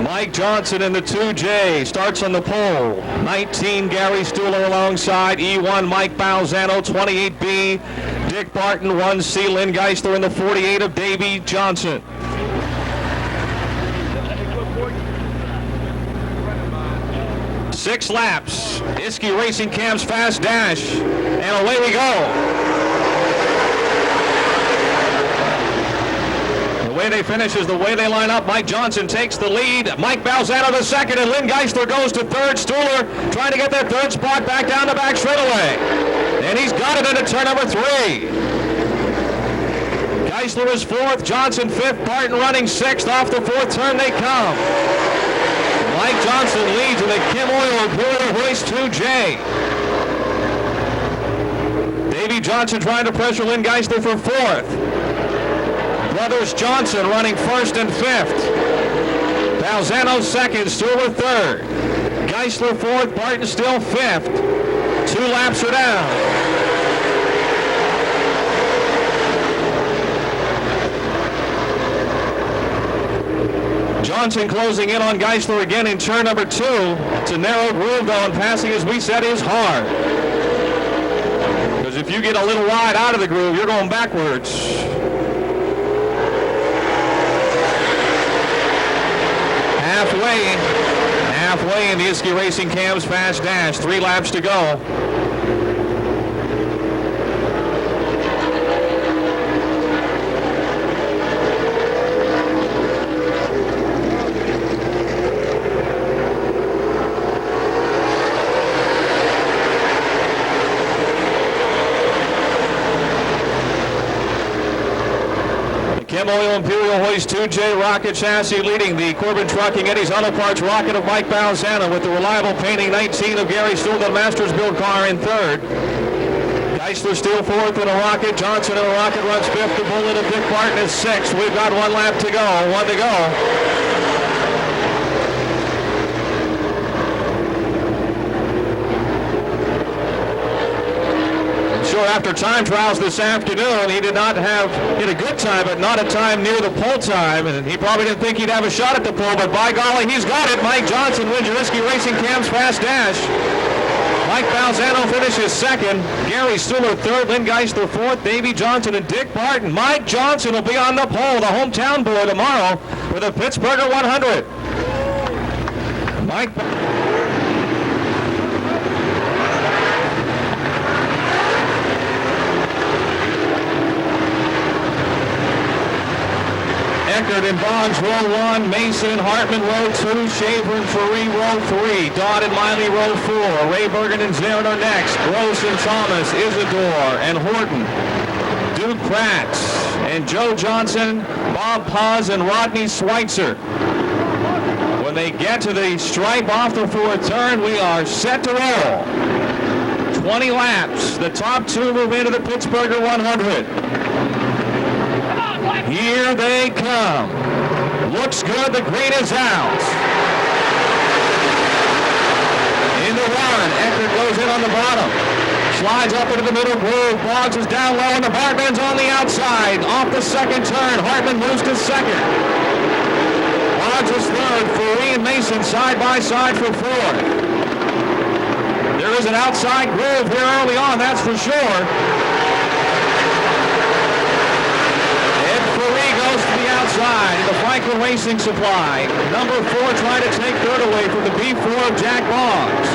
Mike Johnson in the 2J starts on the pole. 19, Gary Stuhler alongside. E1, Mike Balzano. 28B, Dick Barton. 1C, Lynn Geisler in the 48 of Davey Johnson. Six laps. Iski Racing Cam's fast dash. And away we go. The way they finish is the way they line up. Mike Johnson takes the lead. Mike Balzano to second, and Lynn Geisler goes to third. Stuhler trying to get that third spot back down the back straightaway. And he's got it into turn number 3. Geisler is fourth, Johnson fifth, Barton running sixth. Off the fourth turn they come. Mike Johnson leads in the Kim Oil Imperial Hoist 2J. Davey Johnson trying to pressure Lynn Geisler for fourth. Brothers Johnson running first and fifth. Balzano second, Stuhler third. Geisler fourth, Barton still fifth. 2 laps are down. Johnson closing in on Geisler again in turn number 2. It's a narrow groove though, and passing, as we said, is hard. Because if you get a little wide out of the groove, you're going backwards. Halfway in the Iski Racing Cam's fast dash. 3 laps to go. Kim Oil Imperial Hoist 2J Rocket Chassis leading the Corbin Trucking Eddie's Auto Parts Rocket of Mike Balzano with the reliable painting 19 of Gary Stuhler, the Masters build car in third. Geisler still fourth in a Rocket. Johnson in a Rocket runs fifth. The Bullet of Dick Barton is sixth. We've got 1 lap to go. 1 to go. After time trials this afternoon, he did not get a good time, but not a time near the pole time, and he probably didn't think he'd have a shot at the pole, but by golly, he's got it. Mike Johnson wins Iski Racing Cam's fast dash. Mike Balzano finishes second. Gary Stuhler third. Lynn Geisler fourth. Davey Johnson and Dick Barton. Mike Johnson will be on the pole, the hometown boy, tomorrow for the Pittsburgher 100. Mike. Eckert and Boggs row 1, Mason and Hartman row 2, Shaver and Faree row 3, Dodd and Miley row 4, Ray Bergen and Zarin are next, Gross and Thomas, Isidore and Horton, Duke Kratz and Joe Johnson, Bob Paz and Rodney Schweitzer. When they get to the stripe off the fourth turn, we are set to roll. 20 laps. The top 2 move into the Pittsburgher 100. Here they come. Looks good. The green is out. Into 1. Eckert goes in on the bottom. Slides up into the middle groove. Boggs is down low, and the Bartman's on the outside. Off the second turn. Hartman moves to second. Boggs is third. Faree and Mason side by side for fourth. There is an outside groove here early on, that's for sure. Outside, the Franklin Racing Supply. Number 4 trying to take third away from the B4 of Jack Boggs.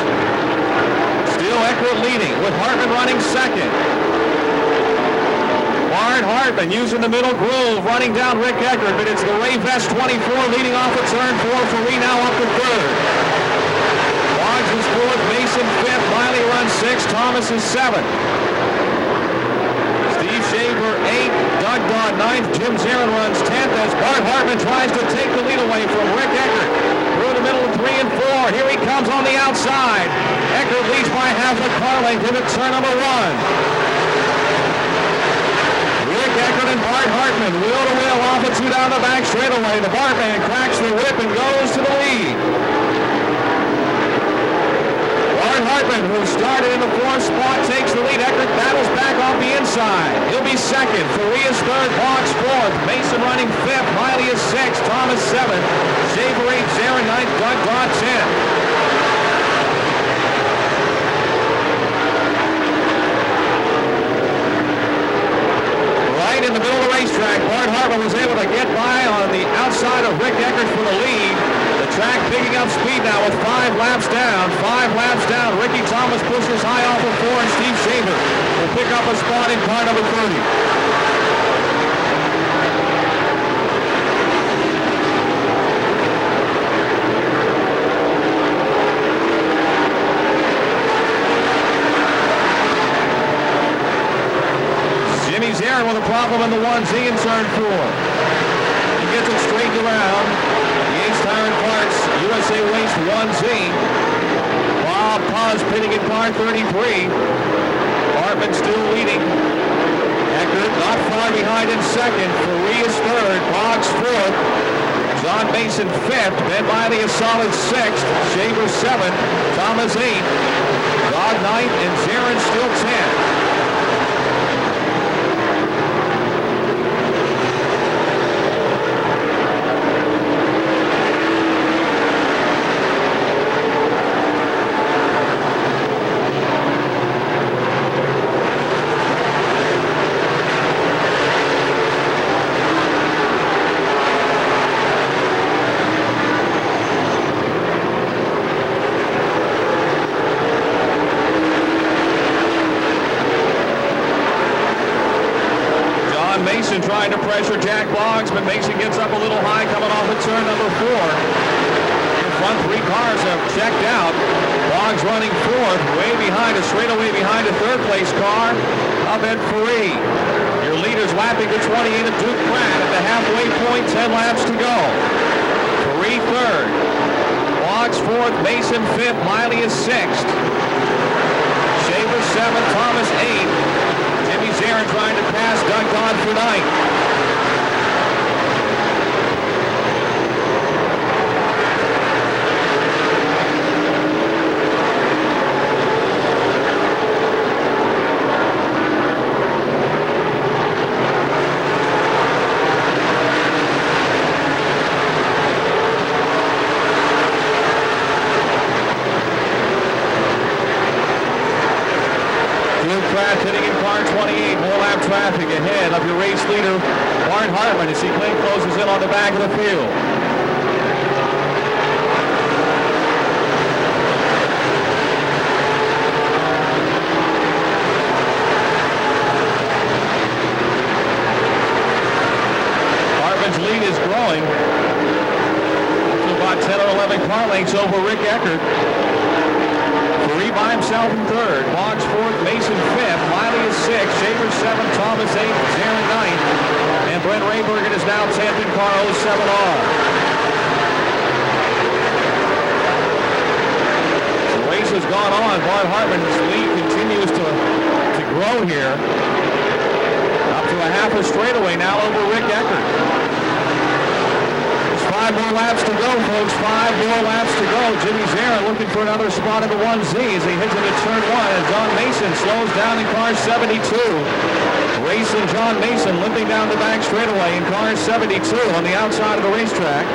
Still Eckert leading with Hartman running second. Warren Hartman using the middle groove, running down Rick Eckert, but it's the Ray Vest 24 leading off at turn 4. Faree now up to third. Boggs is fourth, Mason fifth, Miley runs sixth, Thomas is seventh. Steve Shaver 8th, Doug Dodd 9th, Jim Zarin runs 10th as Bart Hartman tries to take the lead away from Rick Eckert. Through the middle of 3 and 4, here he comes on the outside. Eckert leads by half a car length into turn number 1. Rick Eckert and Bart Hartman wheel to wheel off and 2 down the back straightaway. The Bartman cracks the whip and goes to the lead. Hartman, who started in the 4th spot, takes the lead. Eckert battles back off the inside. He'll be second. Faree is third. Boggs fourth. Mason running fifth. Miley is sixth. Thomas seventh. Shaver 8th. Zarin spot 10. In the middle of the racetrack, Bart Hartman was able to get by on the outside of Rick Eckert for the lead. The track picking up speed now with 5 laps down. 5 laps down. Ricky Thomas pushes high off of 4, and Steve Shaver will pick up a spot in car number 30. Aaron with a problem in the 1Z in turn 4. He gets it straightened around. The Ace Tire and Parts USA Waste 1Z. Bob Paz pitting in car 33. Hartman still leading. Eckert not far behind in second. Faree is third. Boggs fourth. John Mason fifth. Ben Miley is solid sixth. Shaver seventh. Thomas eighth. Rod ninth, and Zarin still 10. Trying to pressure Jack Boggs, but Mason gets up a little high coming off of turn number 4. The front 3 cars have checked out. Boggs running fourth, way behind, a straightaway behind a third place car. Up at Faree. Your leaders lapping the 28 of Duke Pratt at the halfway point, 10 laps to go. Faree third. Boggs fourth, Mason fifth, Miley is sixth. Shaver seventh, Thomas eighth. Jimmy Zarin trying to pass Doug Dodd for ninth. Sitting in car 28, more lap traffic ahead of your race leader, Bart Hartman, as he closes in on the back of the field. Hartman's lead is growing to about 10 or 11 car lengths over Rick Eckert. Faree by himself in third. Boggs fourth, Mason fifth. Miley is sixth. Shaver seventh. Thomas eighth. Zarin ninth. And Brent Raybergen is now 10th in car 07R. The race has gone on. Bart Hartman's lead continues to grow here. Up to a half a straightaway now over Rick Eckert. 5 more laps to go, folks. 5 more laps to go. Jimmy Zarin looking for another spot in the 1Z as he hits into turn 1. And John Mason slows down in car 72. Racing John Mason limping down the back straightaway in car 72 on the outside of the racetrack.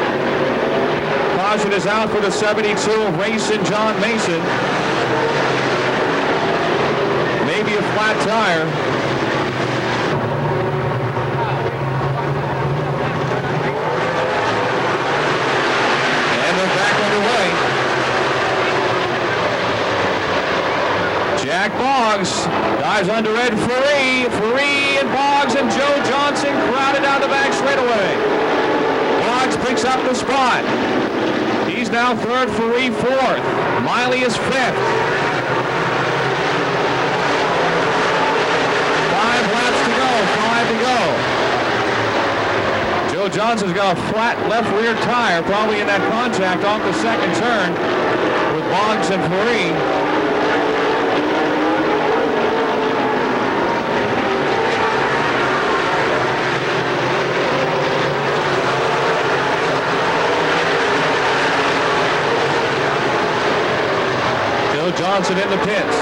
Caution is out for the 72 of Racing John Mason. Maybe a flat tire. Jack Boggs, guys under red. Faree and Boggs and Joe Johnson crowded down the back straightaway. Boggs picks up the spot. He's now third, Faree fourth. Miley is fifth. 5 laps to go, 5 to go. Joe Johnson's got a flat left rear tire, probably in that contact off the second turn with Boggs and Faree. Johnson in the pits.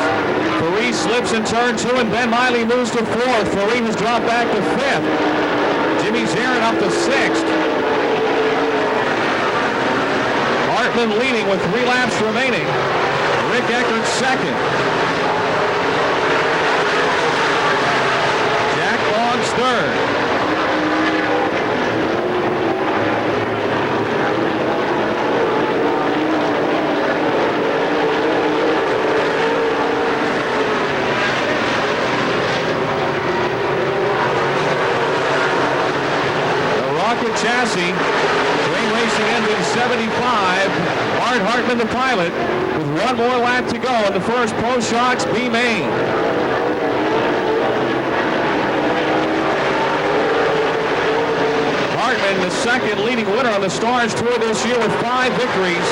Faree slips in turn 2 and Ben Miley moves to 4th. Faree was dropped back to 5th. Jimmy Zarin up to 6th. Hartman leading with 3 laps remaining. Rick Eckert second. Jack Boggs third. Chassis, Dream Racing engine 75, Art Hartman the pilot, with 1 more lap to go in the first Post Shocks B main. Hartman, the second leading winner on the STARS Tour this year with 5 victories.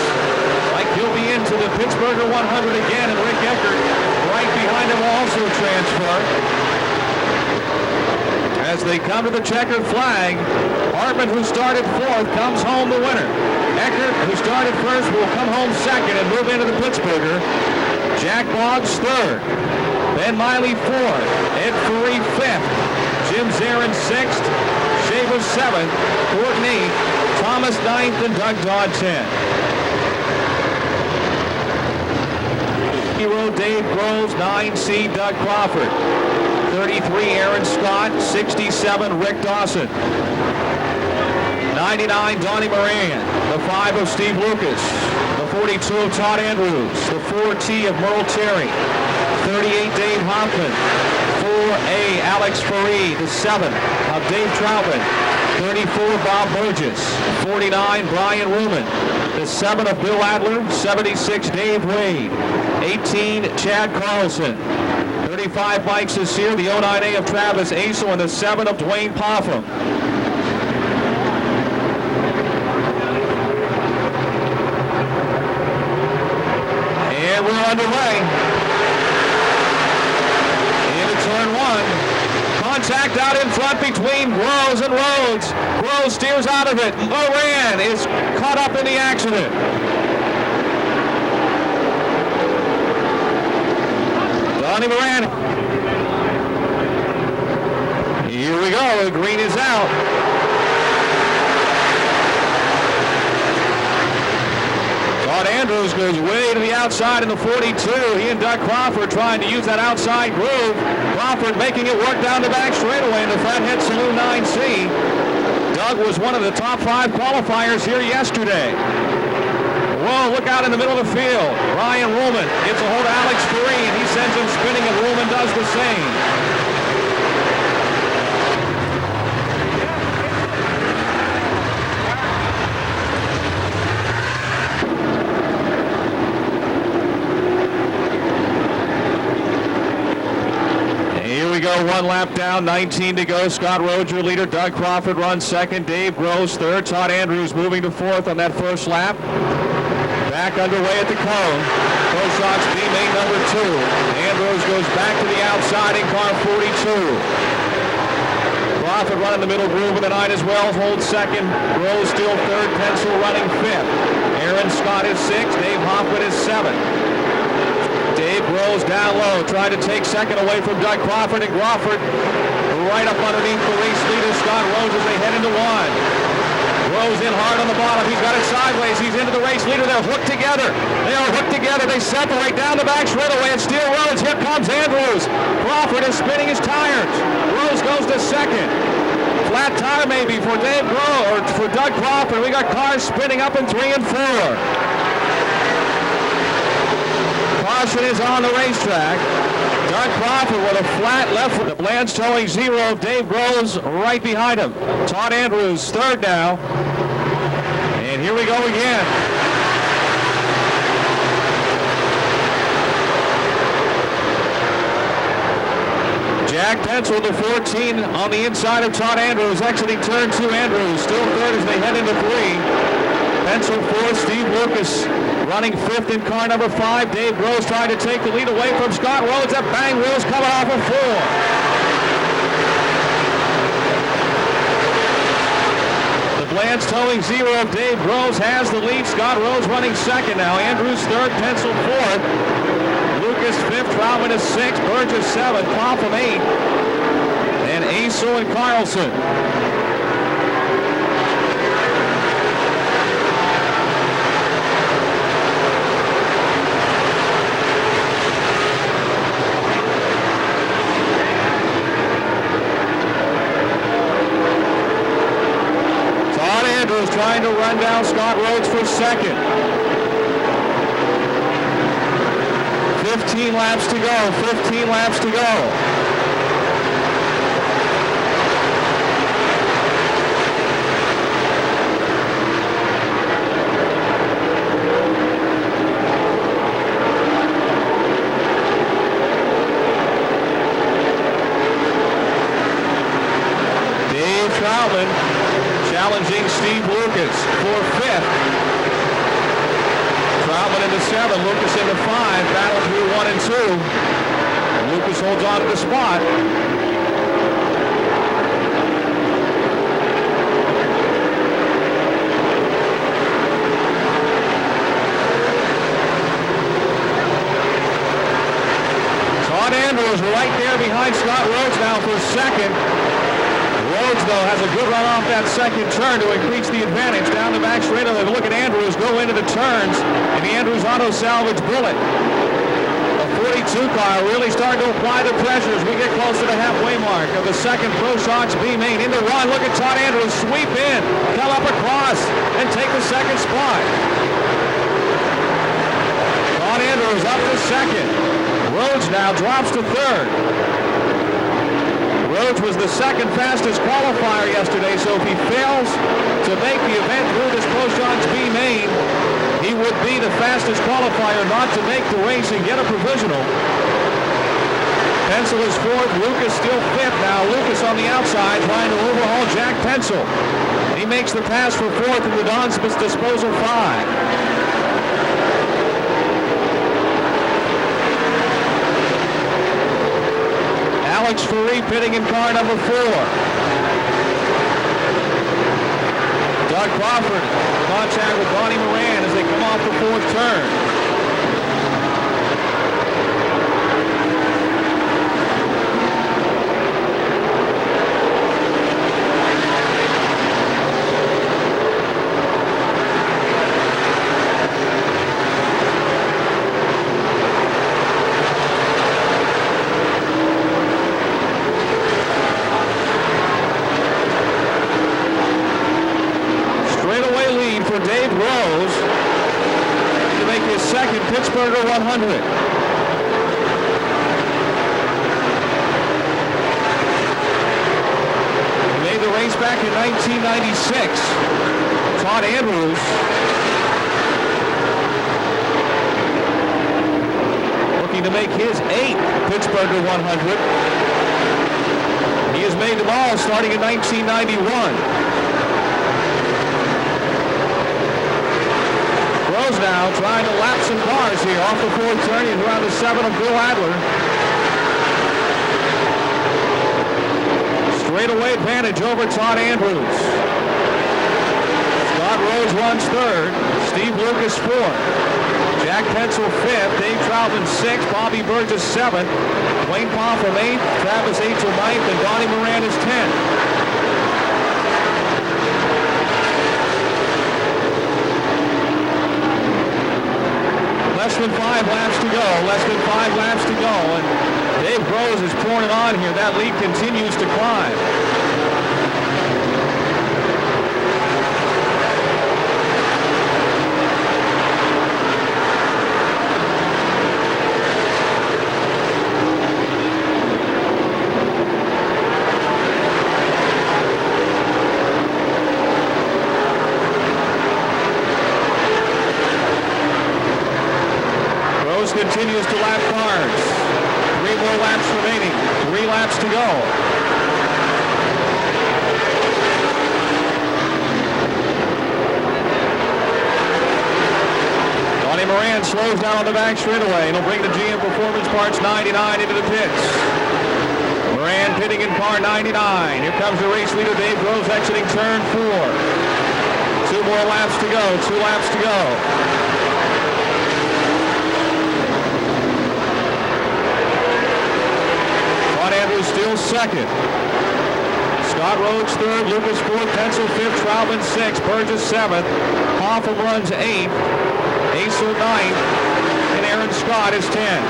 Like he'll be into the Pittsburgher 100 again, and Rick Eckert right behind him will also transfer. As they come to the checkered flag, Hartman, who started 4th, comes home the winner. Eckert, who started 1st, will come home 2nd and move into the Pittsburgher. Jack Boggs 3rd. Ben Miley 4th. Ed Ferree 5th. Jim Zarin 6th. Shaver 7th. Gordon 8th. Thomas 9th, and Doug Dodd 10th. Hero Dave Groves, 9C Doug Crawford. 33 Aaron Scott, 67 Rick Dawson. 99 Donnie Moran, the 5 of Steve Lucas, the 42 of Todd Andrews, the 4T of Merle Terry, 38 Dave Hoffman, 4A Alex Ferree, the 7 of Dave Troutman, 34 Bob Burgess, 49 Brian Ruman, the 7 of Bill Adler, 76 Dave Wade, 18 Chad Carlson, 35 bikes this year, the 09A of Travis Aso, and the 7 of Dwayne Popham. And we're underway. Into turn 1. Contact out in front between Groves and Rhodes. Groves steers out of it. Moran is caught up in the accident. Donnie Moran. Here we go. The green is out. Todd Andrews goes way to the outside in the 42. He and Doug Crawford trying to use that outside groove. Crawford making it work down the back straightaway in the Fathead Saloon 9C. Doug was one of the top 5 qualifiers here yesterday. Whoa, look out in the middle of the field. Ryan Ruhlman gets a hold of Alex Ferree, and he sends him spinning, and Ruhlman does the same. Here we go, 1 lap down, 19 to go. Scott Rhodes, your leader. Doug Crawford runs 2nd. Dave Groves 3rd. Todd Andrews moving to 4th on that first lap. Back underway at the cone. Post Shocks B main number 2. Andrews goes back to the outside in car 42. Crawford running the middle groove with a 9 as well. Holds 2nd. Groves still 3rd. Pencil running 5th. Aaron Scott is 6th. Dave Hoffman is 7th. Dave Groves down low, trying to take 2nd away from Doug Crawford, and Crawford right up underneath the race leader, Scott Rhodes, as they head into 1. Groves in hard on the bottom. He's got it sideways. He's into the race leader. They're hooked together. They are hooked together. They separate down the back straightaway and steal Rhodes. Here comes Andrews. Crawford is spinning his tires. Groves goes to 2nd. Flat tire maybe for Dave Groves, or for Doug Crawford. We got cars spinning up in 3 and 4. Caution is on the racetrack. Doug Crawford with a flat left with the Blanche towing 0 of Dave Groves right behind him. Todd Andrews 3rd now. And here we go again. Jack Pencil, the 14 on the inside of Todd Andrews, exiting turn 2. Andrews still 3rd as they head into 3. Pencil 4th, Steve Lucas running 5th in car number 5. Dave Groves trying to take the lead away from Scott Rhodes. That bang wheels coming off of 4. The Blanche towing 0 of Dave Groves has the lead. Scott Rhodes running 2nd now. Andrews 3rd, Pencil 4th. Lucas 5th, Troutman is 6th, Burgess 7th, Popham 8th, and Aso and Carlson. trying to run down Scott Rhodes for second. 15 laps to go, 15 laps to go. Challenging Steve Lucas for fifth. Troutman into 7, Lucas into 5, battle through 1 and 2. And Lucas holds on to the spot. Todd Andrews right there behind Scott Rhodes now for second. Rhodes, though, has a good run off that second turn to increase the advantage down the back straightaway. Look at Andrews go into the turns in the Andrews Auto Salvage Bullet. A 42 car really starting to apply the pressure as we get close to the halfway mark of the second Pro Shocks B main. In the run, look at Todd Andrews sweep in, come up across, and take the second spot. Todd Andrews up to second. Rhodes now drops to third. Rhodes was the second fastest qualifier yesterday, so if he fails to make the event through this Pro Shocks B main, he would be the fastest qualifier not to make the race and get a provisional. Pencil is fourth, Lucas still fifth now. Lucas on the outside trying to overhaul Jack Pencil. He makes the pass for fourth in the Don's Disposal 5. Alex Ferree pitting in car number 4. Doug Crawford contact with Donnie Moran as they come off the 4th turn. For Dave Rose to make his second Pittsburgher 100. He made the race back in 1996. Todd Andrews looking to make his 8th Pittsburgher 100. He has made them all starting in 1991. Rose now trying to lap some cars here off the 4th turn. He's around the 7 of Bill Adler. Straightaway advantage over Todd Andrews. Scott Rose runs 3rd. Steve Lucas 4th. Jack Pencil 5th. Dave Troutman 6th. Bobby Burgess 7th. Wayne Popham 8th. Travis H. 9th. And Donnie Moran is 10th. Less than 5 laps to go. Less than 5 laps to go. And Dave Rose is pouring it on here. That lead continues to climb. Continues to lap cars. 3 more laps remaining. 3 laps to go. Donnie Moran slows down on the back straightaway and he'll bring the GM Performance Parts 99 into the pits. Moran pitting in car 99. Here comes the race leader Dave Rose exiting turn 4. 2 more laps to go. 2 laps to go. Andrews still second. Scott Rhodes 3rd, Lucas 4th, Pencil 5th, Troutman 6th, Burgess 7th, Popham runs 8th, Acer 9th, and Aaron Scott is 10th.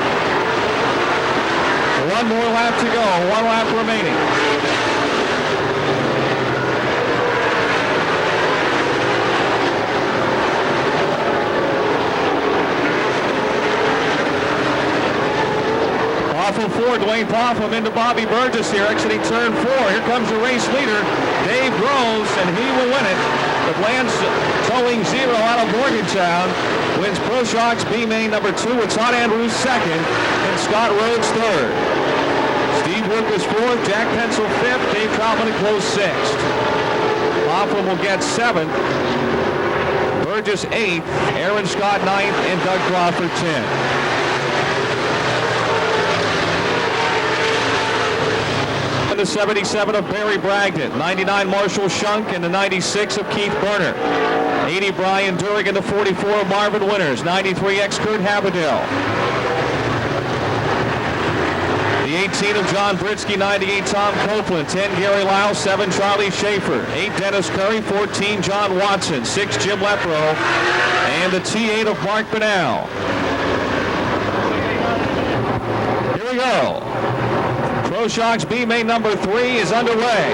1 more lap to go, 1 lap remaining. Off of 4, Dwayne Popham into Bobby Burgess here, exiting turn 4. Here comes the race leader, Dave Groves, and he will win it. The Lance towing 0 out of Morgantown wins Pro Shocks B main number 2 with Todd Andrews second and Scott Rhodes third. Steve Lucas fourth, Jack Pencil fifth, Dave Troutman to close sixth. Popham will get seventh, Burgess eighth, Aaron Scott ninth, and Doug Crawford 10th. The 77 of Barry Bragdon, 99 Marshall Shunk, and the 96 of Keith Berner. 80 Brian Durigan, the 44 of Marvin Winters, 93 ex Kurt Haberdell. The 18 of John Britsky, 98 Tom Copeland, 10 Gary Lau, 7 Charlie Schaefer, 8 Dennis Curry, 14 John Watson, 6 Jim Lepro, and the T8 of Mark Banal. Here we go. Pro Shocks B main number 3 is underway.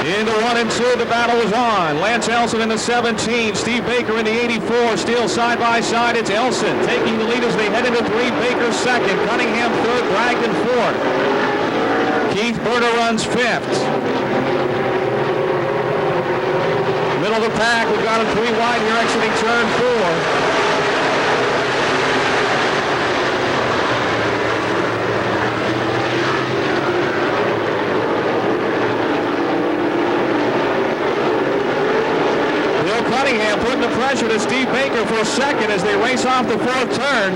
Into 1 and 2, the battle is on. Lance Elson in the 17, Steve Baker in the 84, still side by side. It's Elson taking the lead as they head into 3. Baker second, Cunningham third, Bragdon fourth. Keith Berner runs fifth. Middle of the pack, we've got him 3 wide here, exiting turn 4. Cunningham putting the pressure to Steve Baker for second as they race off the 4th turn.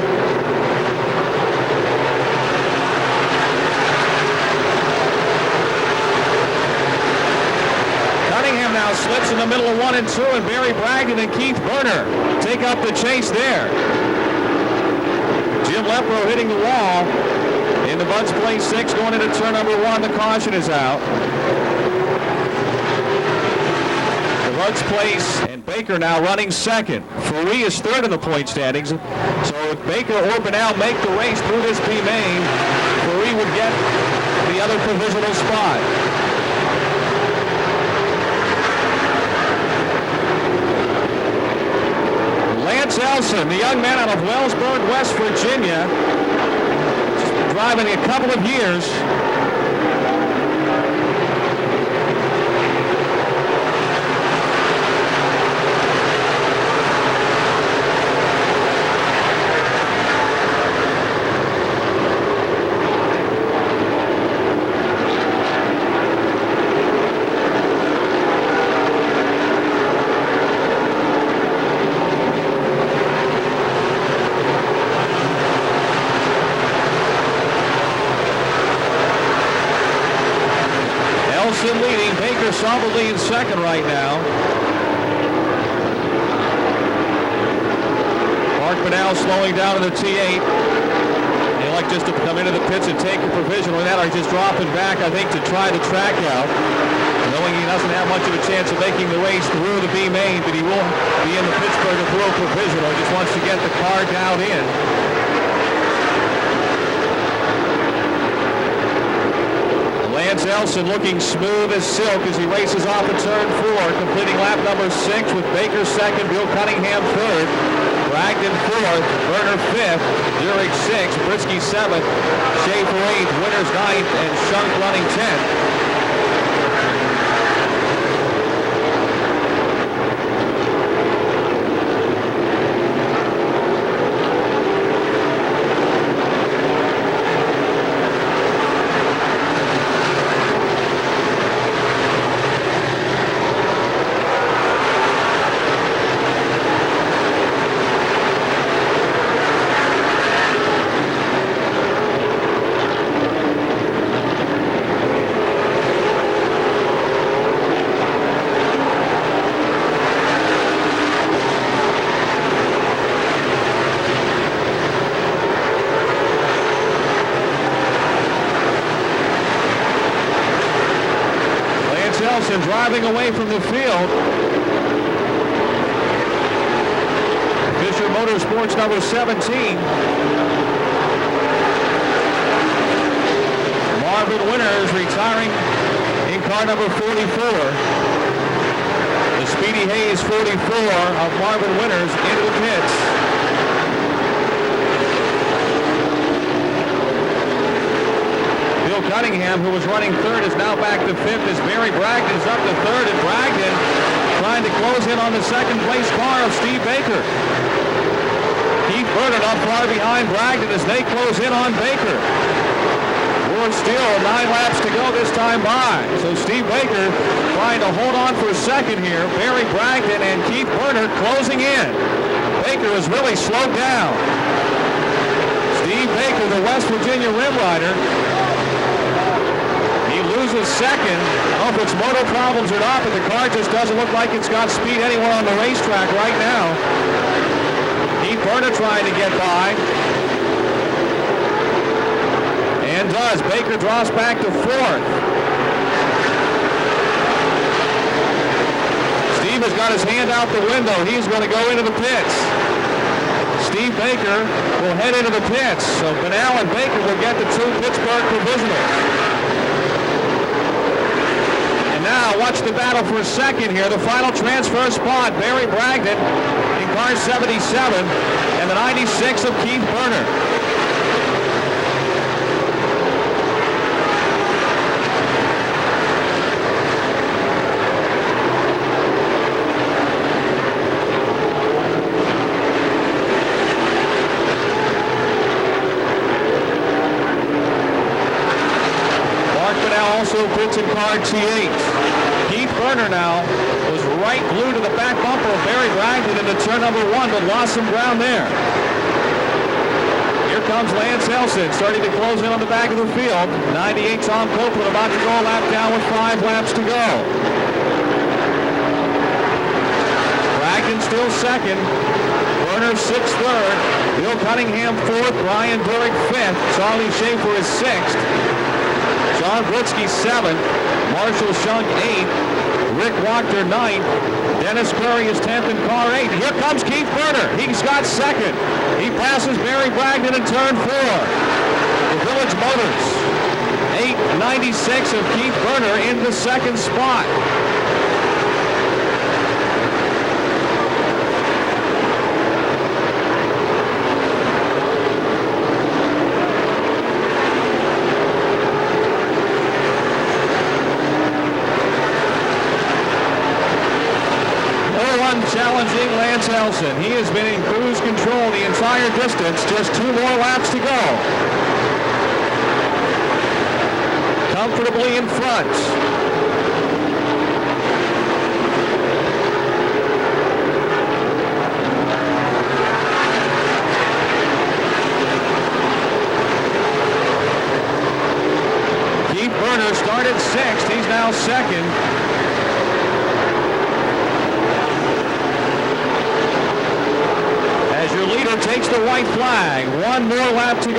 Cunningham now slips in the middle of 1 and 2, and Barry Bragdon and Keith Berner take up the chase there. Jim Lepro hitting the wall in the Bud's Place 6 going into turn number 1. The caution is out. Bud's Place and Baker now running second. Faree is third in the point standings. So if Baker or Banal make the race through this B main, Faree would get the other provisional spot. Lance Elson, the young man out of Wellsburg, West Virginia, just been driving a couple of years. Leading, Baker solidly in second right now. Mark Banal slowing down in the T8. They like just to come into the pits and take a provisional, and that are just dropping back, I think, to try the track out, knowing he doesn't have much of a chance of making the race through the B main, but he will be in the Pittsburgher through a provisional. He just wants to get the car down in. Lance Elson looking smooth as silk as he races off of turn 4, completing lap number 6 with Baker second, Bill Cunningham third, Bragdon fourth, Berner fifth, Durick sixth, Britsky seventh, Schaefer eighth, Winters ninth, and Shunk running 10th. Elson driving away from the field. Fisher Motorsports number 17. Marvin Winters retiring in car number 44. The Speedy Hayes 44 of Marvin Winters into the pits. Bill Cunningham, who was running third, is now back to fifth as Barry Bragdon's up to third, and Bragdon trying to close in on the second place car of Steve Baker. Keith Berner not far behind Bragdon as they close in on Baker. We're still 9 laps to go this time by. So Steve Baker trying to hold on for a second here. Barry Bragdon and Keith Berner closing in. Baker has really slowed down. Steve Baker, the West Virginia Rim Rider. He loses second. I don't know if it's motor problems or not, but the car just doesn't look like it's got speed anywhere on the racetrack right now. Keith Berner trying to get by. And does. Baker draws back to fourth. Steve has got his hand out the window. He's going to go into the pits. Steve Baker will head into the pits. So Banal and Baker will get the 2 Pittsburgh provisionals. And now watch the battle for a second here. The final transfer spot. Barry Bragdon in car 77 and the 96 of Keith Berner. Also puts in car T8. Keith Berner now was right glued to the back bumper of Barry Bragdon into turn number 1, but lost some ground there. Here comes Lance Elson starting to close in on the back of the field. 98 Tom Copeland about to go a lap down with 5 laps to go. Bragdon still second. Berner 6th, third. Bill Cunningham 4th. Brian Burrick 5th. Charlie Schaefer is 6th. John Britsky 7th, Marshall Shunk 8th, Rick Wachter 9th, Dennis Curry is 10th in car 8. Here comes Keith Berner. He's got second. He passes Barry Bragdon in turn 4. The Village Motors, 8.96 of Keith Berner in the second spot. Challenging Lance Elson. He has been in cruise control the entire distance. Just 2 more laps to go. Comfortably in front. Keith Berner started 6th. He's now 2nd. Your leader takes the white flag. 1 more lap to go.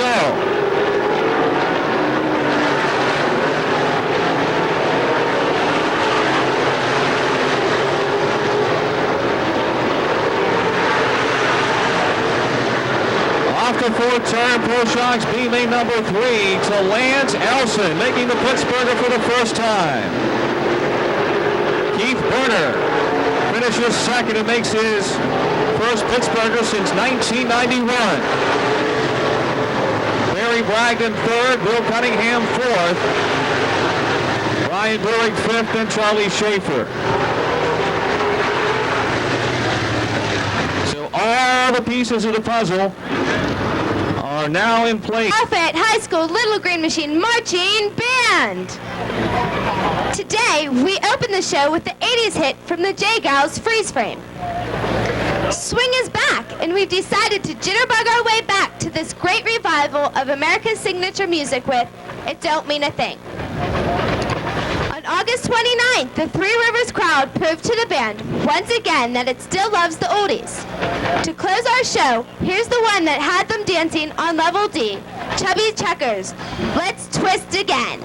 Off the 4th turn, Pro Shocks B lane number 3 to Lance Elson, making the Pittsburgher for the first time. Keith Berner finishes 2nd and makes his first Pittsburgher since 1991. Barry Bragdon 3rd, Bill Cunningham 4th, Brian Burrick 5th, and Charlie Schaefer. So all the pieces of the puzzle are now in place. Lafayette High School Little Green Machine Marching Band. Today, we open the show with the 80s hit from the J-Gals, Freeze Frame. Swing is back, and we've decided to jitterbug our way back to this great revival of America's signature music with It Don't Mean a Thing. On August 29th, the Three Rivers crowd proved to the band once again that it still loves the oldies. To close our show, here's the one that had them dancing on level D, Chubby Checkers, Let's Twist Again.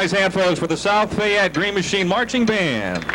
Raise hand, folks, for the South Fayette Green Machine Marching Band.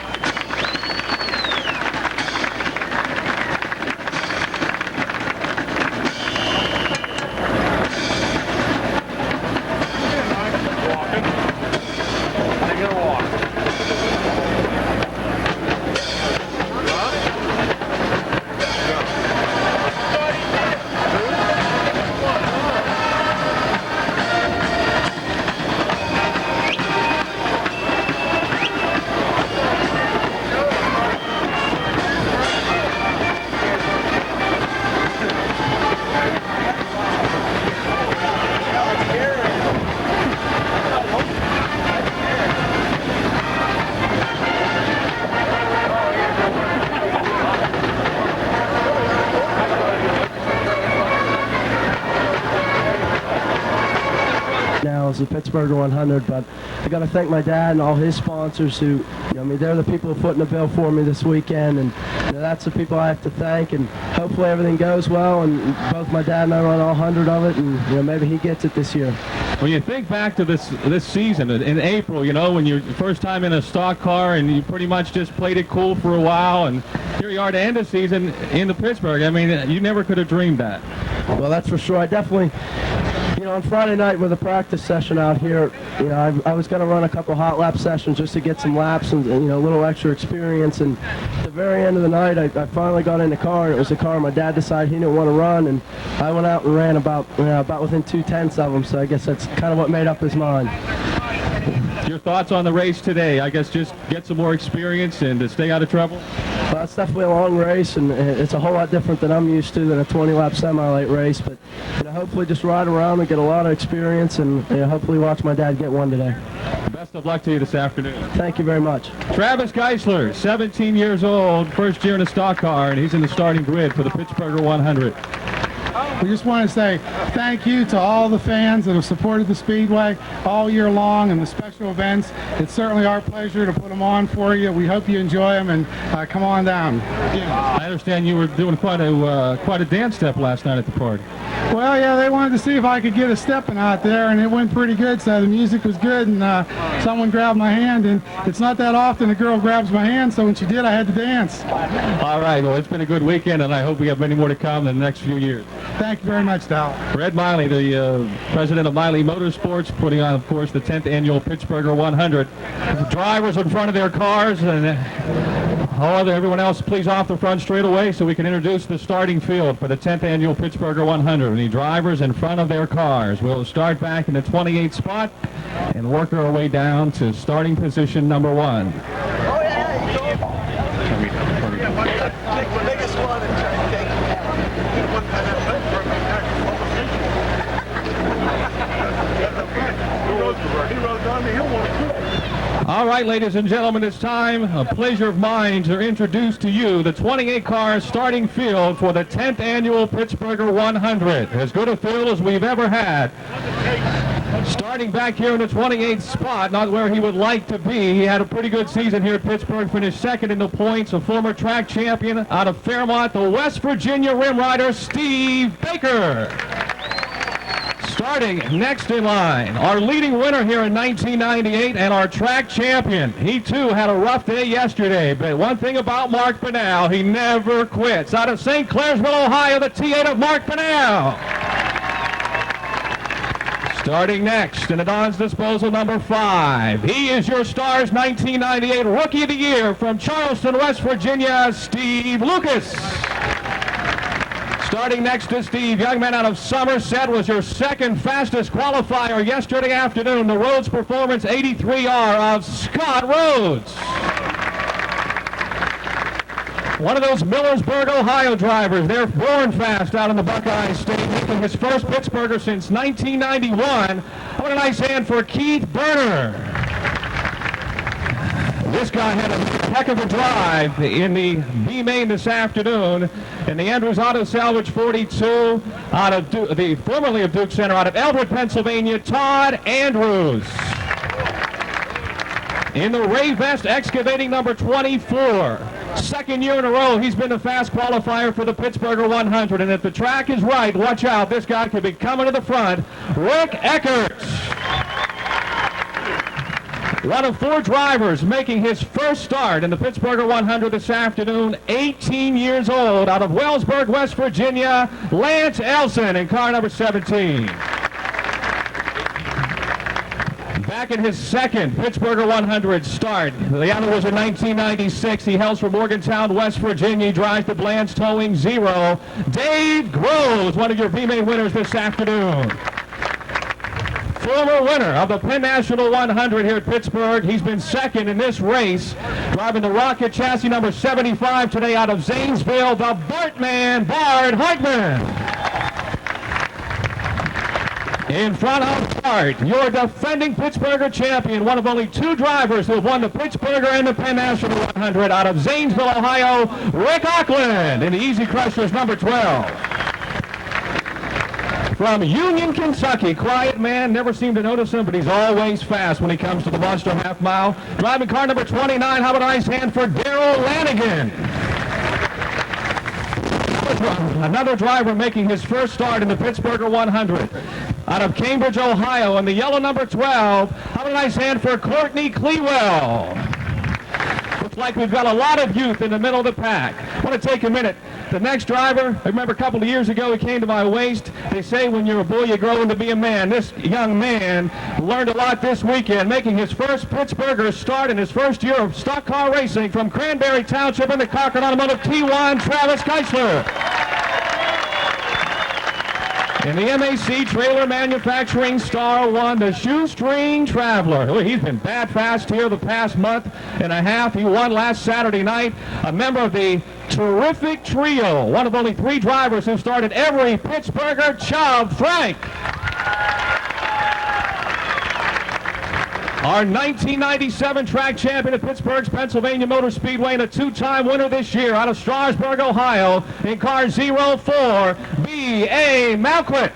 Now is the Pittsburgher 100, but I got to thank my dad and all his sponsors who, they're the people footing the bill for me this weekend, and that's the people I have to thank, and hopefully everything goes well, and both my dad and I run all 100 of it, and maybe he gets it this year. When you think back to this season in April, when you're first time in a stock car and you pretty much just played it cool for a while, and here you are to end the season in the Pittsburgh. I mean, you never could have dreamed that. Well, that's for sure. I definitely, on Friday night with a practice session out here, I was going to run a couple hot lap sessions just to get some laps and a little extra experience. And at the very end of the night, I finally got in the car, and it was the car my dad decided he didn't want to run, and I went out and ran about within 2/10 of him. So I guess that's kind of what made up his mind. Your thoughts on the race today? I guess just get some more experience and to stay out of trouble? Well, it's definitely a long race, and it's a whole lot different than I'm used to than a 20-lap semi-late race. But hopefully just ride around and get a lot of experience, and hopefully watch my dad get one today. Best of luck to you this afternoon. Thank you very much. Travis Geisler, 17 years old, first year in a stock car, and he's in the starting grid for the Pittsburgher 100. We just want to say thank you to all the fans that have supported the Speedway all year long and the special events. It's certainly our pleasure to put them on for you. We hope you enjoy them, and come on down. I understand you were doing quite a dance step last night at the party. Well, yeah, they wanted to see if I could get a stepping out there, and it went pretty good, so the music was good, and someone grabbed my hand, and it's not that often a girl grabs my hand, so when she did, I had to dance. All right, well, it's been a good weekend, and I hope we have many more to come in the next few years. Thank you very much, Dal. Red Miley, the president of Miley Motorsports, putting on, of course, the 10th annual Pittsburgher 100. The drivers in front of their cars, and everyone else, please off the front straightaway so we can introduce the starting field for the 10th annual Pittsburgher 100. The drivers in front of their cars. We'll start back in the 28th spot and work our way down to starting position number 1. All right, ladies and gentlemen, it's time. A pleasure of mine to introduce to you the 28-car starting field for the 10th annual Pittsburgher 100. As good a field as we've ever had. Starting back here in the 28th spot, not where he would like to be. He had a pretty good season here at Pittsburgh, finished second in the points, a former track champion out of Fairmont, the West Virginia rim rider, Steve Baker. Starting next in line, our leading winner here in 1998 and our track champion. He too had a rough day yesterday, but one thing about Mark Bunnell, he never quits. Out of St. Clairsville, Ohio, the T8 of Mark Bunnell. Starting next in the Don's disposal, number 5. He is your STARS 1998 Rookie of the Year from Charleston, West Virginia, Steve Lucas. Starting next to Steve, young man out of Somerset, was your second fastest qualifier yesterday afternoon. The Rhodes Performance 83R of Scott Rhodes. One of those Millersburg, Ohio drivers. They're born fast out in the Buckeye State, making his first Pittsburgher since 1991. What a nice hand for Keith Berner. This guy had a heck of a drive in the B main this afternoon in the Andrews Auto Salvage 42 out of formerly of Duke Center, out of Eldred, Pennsylvania, Todd Andrews. In the Ray Vest Excavating number 24. Second year in a row, he's been the fast qualifier for the Pittsburgher 100. And if the track is right, watch out, this guy could be coming to the front. Rick Eckert. One of 4 drivers making his first start in the Pittsburgher 100 this afternoon, 18 years old, out of Wellsburg, West Virginia, Lance Elson in car number 17. Back in his second Pittsburgher 100 start. The other was in 1996. He hails from Morgantown, West Virginia. He drives the Bland's Towing Zero. Dave Groves, one of your V-Main winners this afternoon. Former winner of the Penn National 100 here at Pittsburgh. He's been second in this race, driving the Rocket chassis number 75 today out of Zanesville, the Bartman, Bard Hartman. In front of Bart, your defending Pittsburgher champion, one of only 2 drivers who have won the Pittsburgher and the Penn National 100 out of Zanesville, Ohio, Rick Auckland in the Easy Crushers number 12. From Union, Kentucky, quiet man, never seemed to notice him, but he's always fast when he comes to the Monster Half Mile. Driving car number 29, how about a nice hand for Darrell Lanigan? Another driver making his first start in the Pittsburgher 100. Out of Cambridge, Ohio, in the yellow number 12, how about a nice hand for Courtney Clewell? Looks like we've got a lot of youth in the middle of the pack. I want to take a minute. The next driver, I remember a couple of years ago, he came to my waist. They say when you're a boy, you grow into be a man. This young man learned a lot this weekend, making his first Pittsburgher start in his first year of stock car racing from Cranberry Township in the Cochran Automotive T1, Travis Keisler. In the MAC Trailer Manufacturing Star 1, the Shoestring Traveler. Oh, he's been bad fast here the past month and a half. He won last Saturday night. A member of the terrific trio. One of only 3 drivers who started every Pittsburgher, Chubb Frank. Our 1997 track champion at Pittsburgh's Pennsylvania Motor Speedway and a 2-time winner this year out of Strasburg, Ohio, in car 04, B.A. Malquit.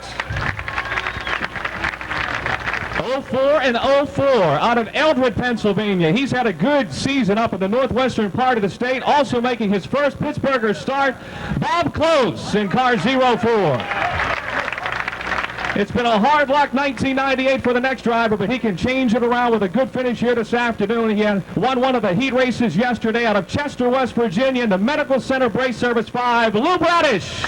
04 and 04 out of Eldred, Pennsylvania. He's had a good season up in the northwestern part of the state, also making his first Pittsburgher start, Bob Close in car 04. It's been a hard-luck 1998 for the next driver, but he can change it around with a good finish here this afternoon. He won one of the heat races yesterday out of Chester, West Virginia, in the Medical Center Brace Service 5, Lou Bradish.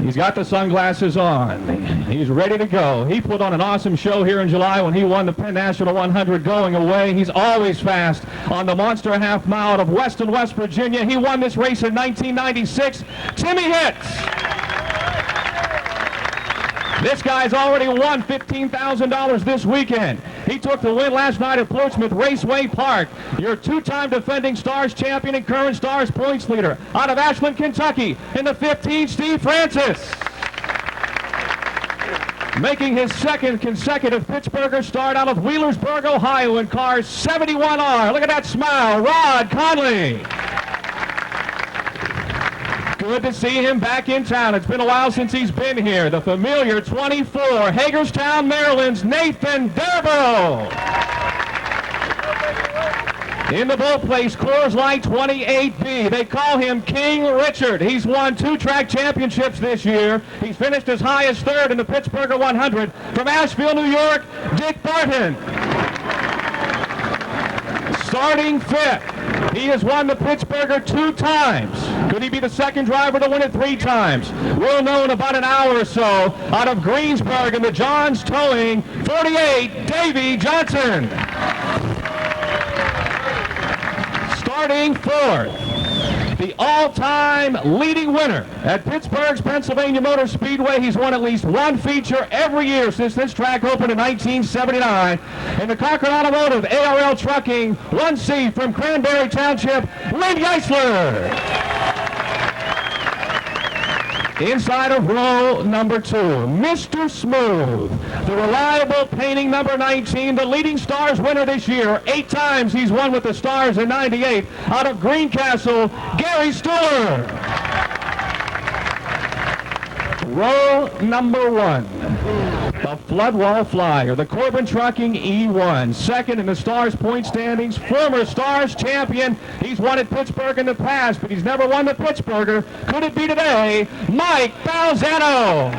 He's got the sunglasses on. He's ready to go. He put on an awesome show here in July when he won the Penn National 100 going away. He's always fast on the Monster Half Mile out of Weston, West Virginia. He won this race in 1996. Timmy Hitz. This guy's already won $15,000 this weekend. He took the win last night at Portsmouth Raceway Park. Your 2-time defending STARS champion and current STARS points leader out of Ashland, Kentucky in the 15, Steve Francis. Making his second consecutive Pittsburgher start out of Wheelersburg, Ohio in car 71R. Look at that smile, Rod Conley. Good to see him back in town. It's been a while since he's been here. The familiar 24, Hagerstown, Maryland's Nathan Derbo. In the boat place, Coors Light 28B. They call him King Richard. He's won 2 track championships this year. He's finished as high as 3rd in the Pittsburgher 100. From Asheville, New York, Dick Barton. Starting 5th. He has won the Pittsburgher 2 times. Could he be the second driver to win it 3 times? We'll know in about an hour or so. Out of Greensburg in the Johns Towing, 48, Davey Johnson. Starting 4th, the all-time leading winner at Pittsburgh's Pennsylvania Motor Speedway. He's won at least 1 feature every year since this track opened in 1979. In the Cochran Automotive ARL Trucking 1C from Cranberry Township, Lynn Geisler. Inside of row number 2, Mr. Smooth, the reliable painting number 19, the leading STARS winner this year. 8 times he's won with the STARS in 98. Out of Greencastle, Gary Stuhler. Row number 1, the Floodwall Flyer, the Corbin Trucking E1, second in the STARS point standings, former STARS champion. He's won at Pittsburgh in the past, but he's never won the Pittsburgher. Could it be today? Mike Balzano.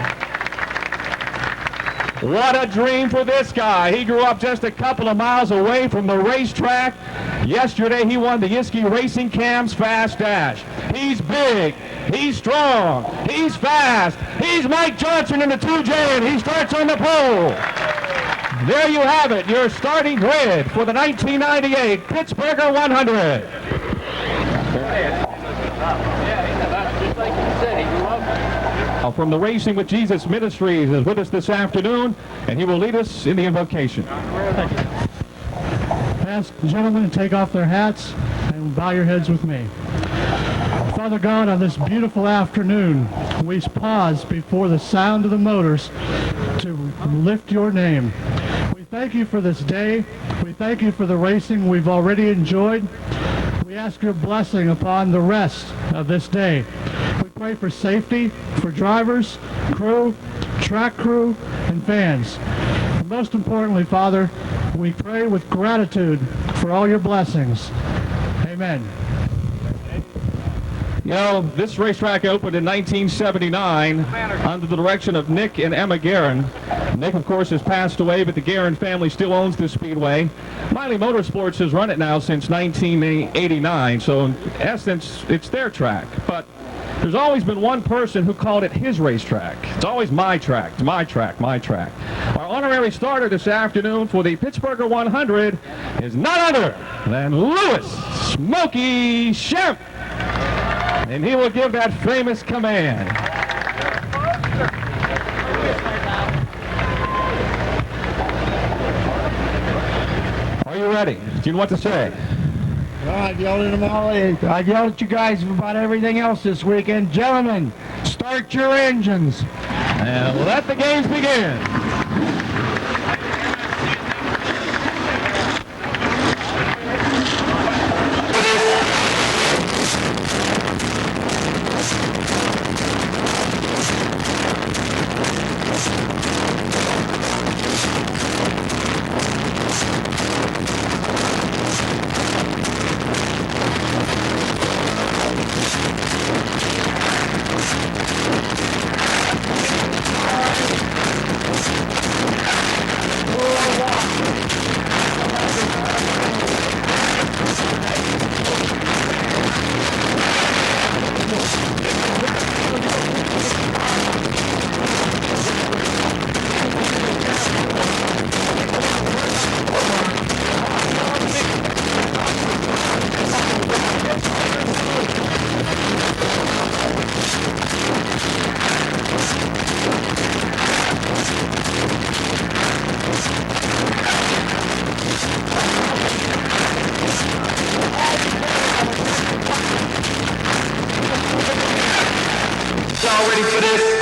What a dream for this guy. He grew up just a couple of miles away from the racetrack. Yesterday he won the Yisky Racing Cam's Fast Dash. He's big, he's strong, he's fast. He's Mike Johnson in the 2J, and he starts on the pole. There you have it, your starting grid for the 1998 Pittsburgher 100. From the Racing with Jesus Ministries is with us this afternoon, and he will lead us in the invocation. Thank you. Ask the gentlemen to take off their hats and bow your heads with me. Father God, on this beautiful afternoon, we pause before the sound of the motors to lift your name. We thank you for this day. We thank you for the racing we've already enjoyed. We ask your blessing upon the rest of this day. We pray for safety for drivers, crew, track crew, and fans. And most importantly, Father, we pray with gratitude for all your blessings. Amen. You know, this racetrack opened in 1979 under the direction of Nick and Emma Guerin. Nick, of course, has passed away, but the Guerin family still owns this speedway. Miley Motorsports has run it now since 1989, so in essence, it's their track. But there's always been one person who called it his racetrack. It's always my track, my track, my track. Our honorary starter this afternoon for the Pittsburgher 100 is none other than Louis Smokey Shemp. And he will give that famous command. Are you ready? Do you know what to say? Well, I've yelled at them all. I've yelled at you guys about everything else this weekend. Gentlemen, start your engines. And let the games begin. Y'all ready for this?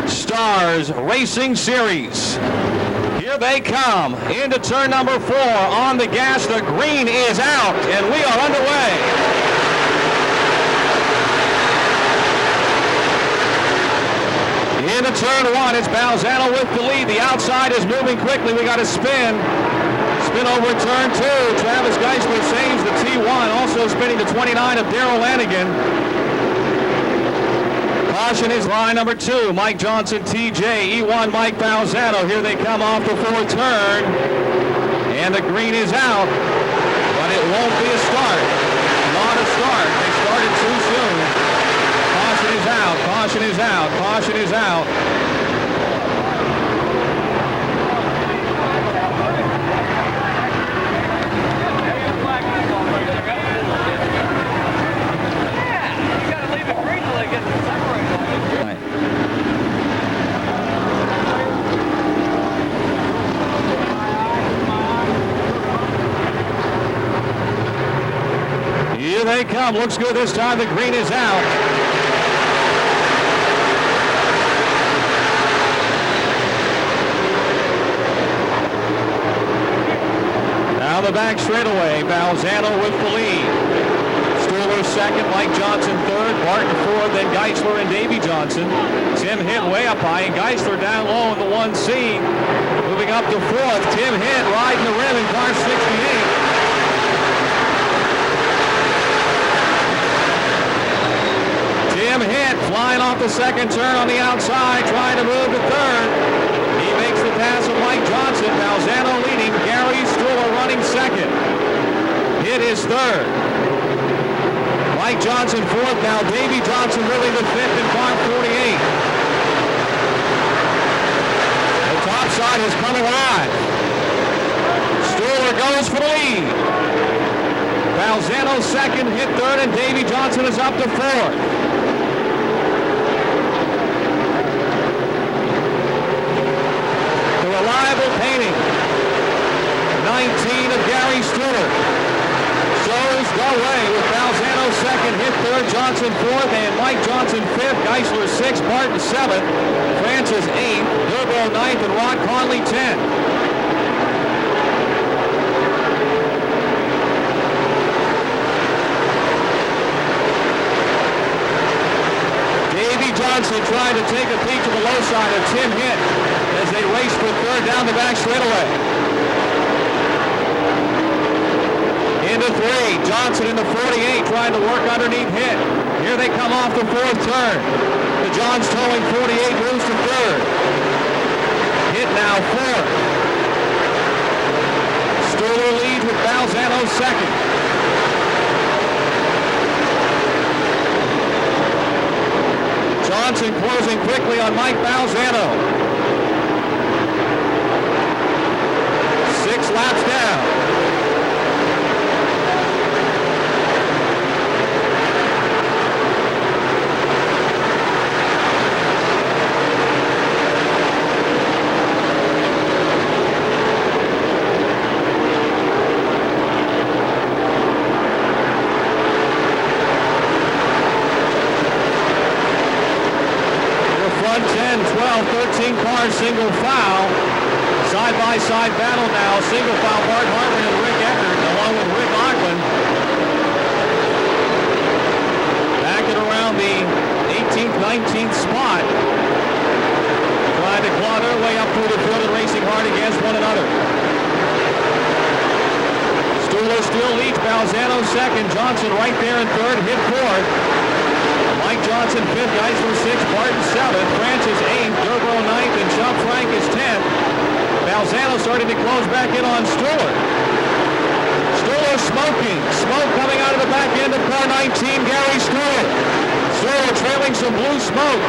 STARS Racing Series. Here they come into turn number 4 on the gas. The green is out and we are underway. Into turn 1, it's Balzano with the lead. The outside is moving quickly. We got a spin. Spin over in turn 2. Travis Geisler saves the T1. Also spinning the 29 of Darrell Lanigan. Caution is line number 2. Mike Johnson, TJ, E1, Mike Balzano. Here they come off the 4th turn. And the green is out. But it won't be a start. Not a start. They started too soon. Caution is out. Caution is out. Caution is out. Here they come. Looks good this time. The green is out. Down the back straightaway. Balzano with the lead. Stuhler second, Mike Johnson third, Martin fourth, then Geisler and Davey Johnson. Tim Hitt way up high, and Geisler down low in the 1C. Moving up to fourth, Tim Hitt riding the rim in car 68. Tim Hitt flying off the second turn on the outside, trying to move to third. He makes the pass of Mike Johnson. Balzano leading, Gary Stuhler running second. Hitt is third. Mike Johnson fourth, now Davey Johnson really the fifth in car 48. The top side has come alive. Stuhler goes for the lead. Balzano second, Hitt third, and Davey Johnson is up to fourth. Reliable painting. 19 of Gary Stuhler. Shows the way with Balzano second, Hitt third, Johnson fourth, and Mike Johnson fifth, Geisler sixth, Martin seventh, Francis eighth, Durbo ninth, and Rod Conley 10th. Davey Johnson trying to take a peek to the low side of Tim Hitt as they race for third down the back straightaway. Into three, Johnson in the 48 trying to work underneath Hitt. Here they come off the fourth turn. The Johns towing 48 moves to third. Hitt now fourth. Stuhler leads with Balzano second. Johnson closing quickly on Mike Balzano. 6 laps down. Front 10, 12, 13 cars, single foul. Side-by-side battle now. Single foul, Bart Hartman and Rick Eckert, along with Rick Auckland. Back at around the 18th, 19th spot. Trying to claw their way up through the field and racing hard against one another. Stuhler still leads, Balzano second, Johnson right there in third, Hitt fourth. Mike Johnson fifth, Geisler sixth, Martin seventh, Francis eighth, Durbo ninth, and Chuck Frank is 10th. Balzano starting to close back in on Stuhler. Stuhler smoking. Smoke coming out of the back end of car 19, Gary Stuhler. Stuhler trailing some blue smoke.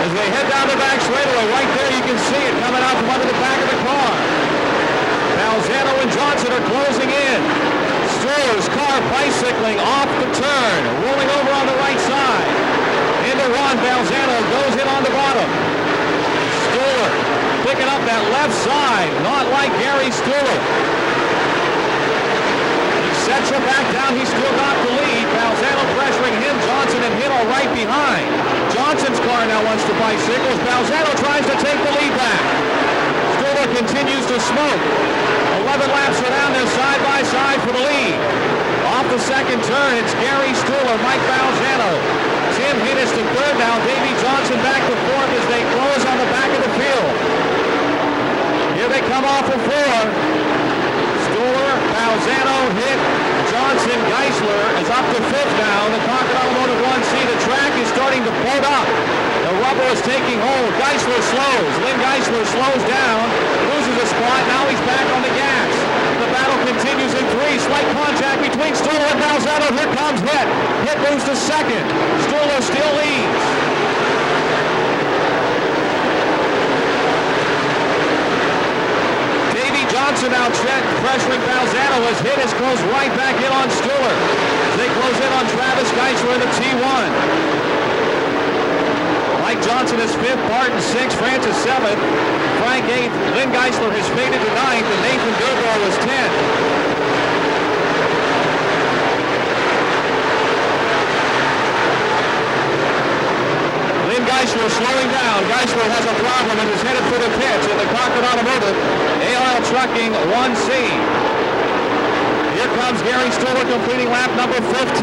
As they head down the back straightaway, right there you can see it coming out from under the back of the car. Balzano and Johnson are closing in. Stuhler's car bicycling off the turn, rolling over on the right side. Into run, Balzano goes in on the bottom. Stuhler picking up that left side, not like Gary Stuhler. He sets her back down, he's still got the lead. Balzano pressuring him, Johnson and Hitt are right behind. Johnson's car now wants to bicycle. Balzano tries to take the lead back. Stuhler continues to smoke. 11 laps are down there side by side for the lead. Off the second turn, it's Gary Stuhler, Mike Balzano. Tim Hitt is to third now. Davey Johnson back to fourth as they close on the back of the field. Here they come off of four. Stuhler, Balzano, Hitt, Johnson, Geisler is up to fifth now. The Concord Automotive 1C, the track is starting to float up. The rubber is taking hold. Geisler slows. Lynn Geisler slows down, loses a spot. Now he's back on the gas. The battle continues in three. Slight contact between Stuhler and Balzano. Here comes Hitt. Hitt moves to second. Stuhler still leads. Davey Johnson now pressuring Balzano as Hitt is closed right back in on Stuhler. They close in on Travis Geisler in the T1. Mike Johnson is fifth, Barton sixth, Francis seventh, Frank eighth, Lynn Geisler has faded to ninth, and Nathan Durbo is 10th. slowing down. Geisler has a problem and is headed for the pits in the Concord Automotive ARL Trucking 1C. Here comes Gary Stuller completing lap number 15.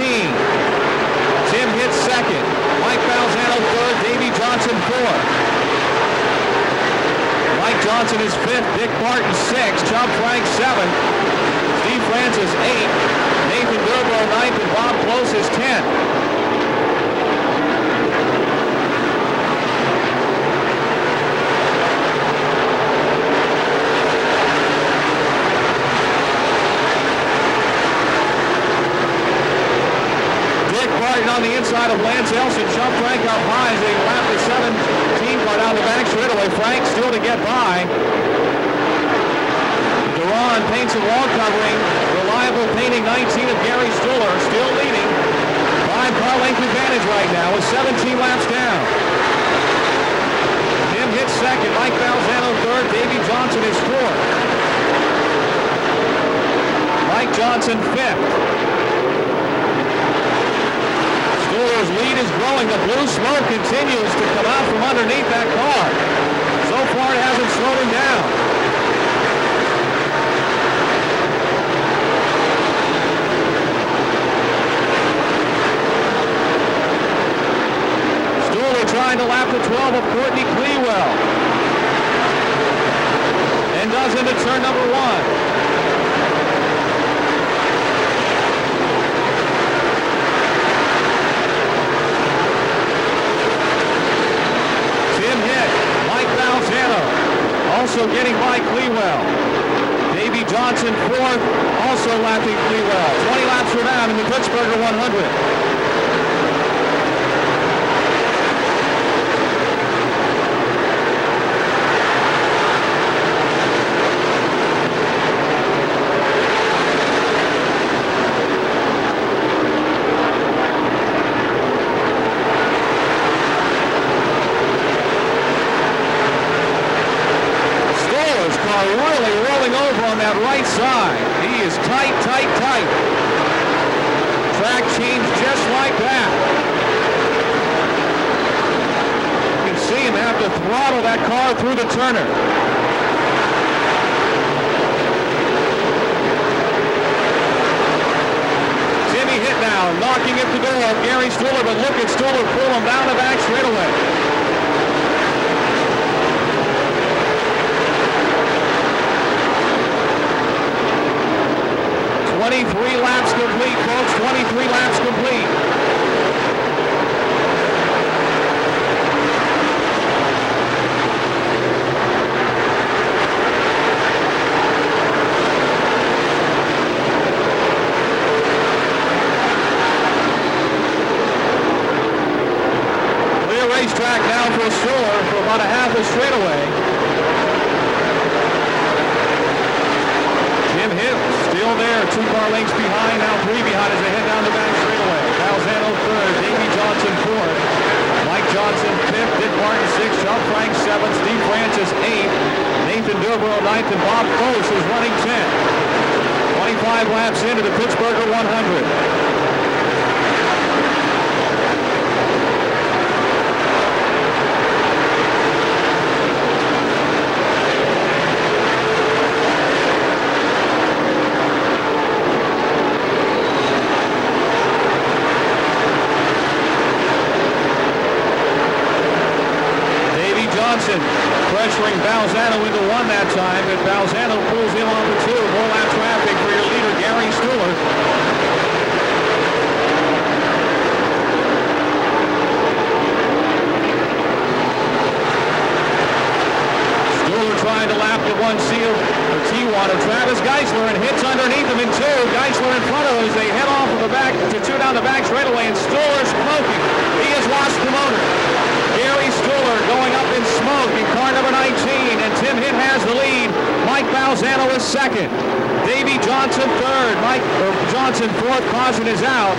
Tim hits second. Mike Balzano third. Davey Johnson fourth. Mike Johnson is fifth. Dick Barton sixth. Chubb Frank seventh. Steve Francis eighth. Nathan Durbo ninth. And Bob Close is 10th. On the inside of Lance Elson, Chubb Frank up high as they lap the 17 car down the back straightaway. Frank still to get by. Duran paints a wall covering. Reliable painting 19 of Gary Stuller, still leading. 5-car length advantage right now with 17 laps down. Tim hits second. Mike Balzano third. Davey Johnson is fourth. Mike Johnson fifth. Stuller's lead is growing. The blue smoke continues to come out from underneath that car. So far, it hasn't slowed him down. Stuller trying to lap the 12 of Courtney Clewell. And does into turn number 1. Also getting by Clewell. Davey Johnson fourth, also lapping Clewell. 20 laps are down in the Pittsburgher 100. Right side. He is tight. Track change just like that. You can see him have to throttle that car through the turner. Timmy hit now, knocking at the door of Gary Stuller, but look at Stuller pull him down the back straightaway. 23 laps complete, folks. 23 laps complete. Clear racetrack now for Stuller for about a half a straightaway. Tim Hill still there, 2-car lengths behind, now 3 behind as they head down the back straightaway. Balzano third, Davey Johnson fourth, Mike Johnson fifth, Dick Martin sixth, Chubb Frank seventh, Steve Francis eighth, Nathan Durborough ninth, and Bob Close is running 10th. 25 laps into the Pittsburgher 100. Pressuring Balzano into 1 that time, but Balzano pulls him on the 2. More lap traffic for your leader, Gary Stuller. Stuller trying to lap the 1C of T1 of Travis Geisler and hits underneath him in 2. Geisler in front of him as they head off of the back to 2 down the back straightaway, and Stuller's smoking. He has lost the motor. Gary Stuller going up in smoke in car number 19, and Tim Hitt has the lead. Mike Balzano is second. Davey Johnson third. Johnson fourth. Caution is out.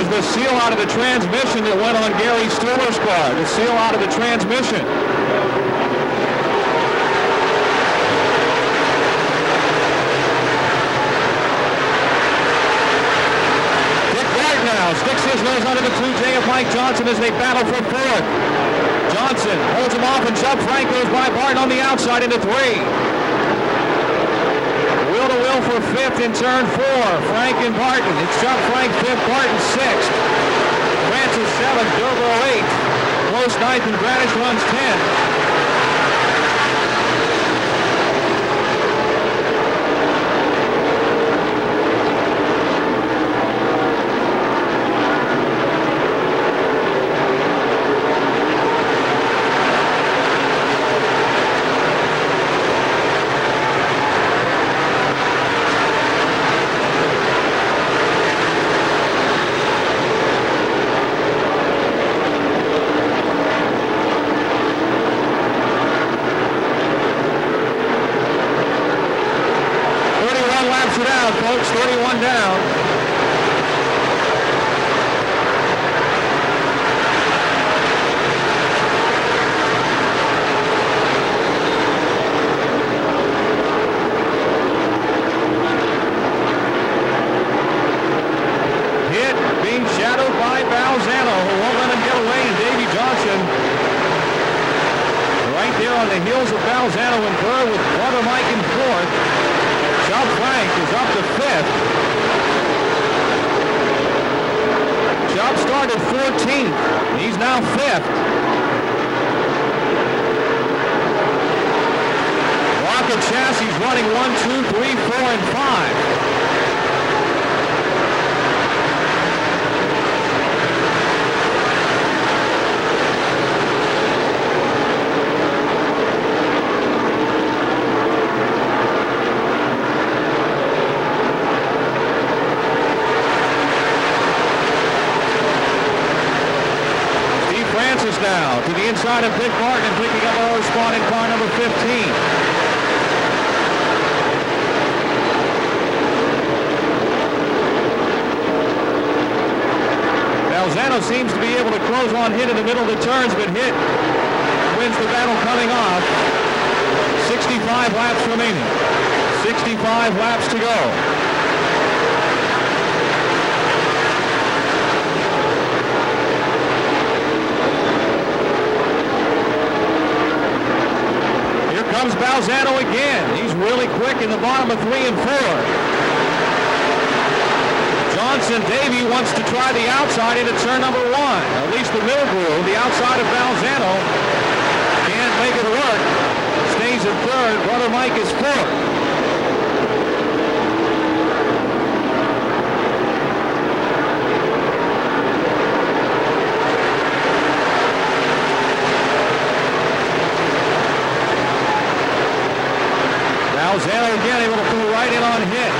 was the seal out of the transmission that went on Gary Stuhler's car. The seal out of the transmission. Now sticks his nose under the 2J of Mike Johnson as they battle for fourth. Johnson holds him off and Chubb Frank goes by Barton on the outside into 3. Wheel to wheel for fifth in turn 4. Frank and Barton. It's Chubb Frank 5th, Barton 6th. Francis 7th, Dogo 8th. Close 9th and Bradish runs 10th. Folks, 31 down. Hit being shadowed by Balzano, who won't let him get away, and Davey Johnson right there on the heels of Balzano and Burr with Brother Mike in 4th. Chubb Frank is up to 5th. Chubb started 14th. He's now 5th. Rocket Chassis running 1, 2, 3, 4, and 5. Now to the inside of Dick Martin, picking up a spot in car number 15. Balzano seems to be able to close on Hit in the middle of the turns, but Hit wins the battle coming off. 65 laps remaining. 65 laps to go. Comes Balzano again. He's really quick in the bottom of 3 and 4. Johnson Davey wants to try the outside into turn number 1. At least the middle groove, the outside of Balzano. Can't make it work. Stays in 3rd. Brother Mike is 4th. Balzano again able to pull right in on Hit.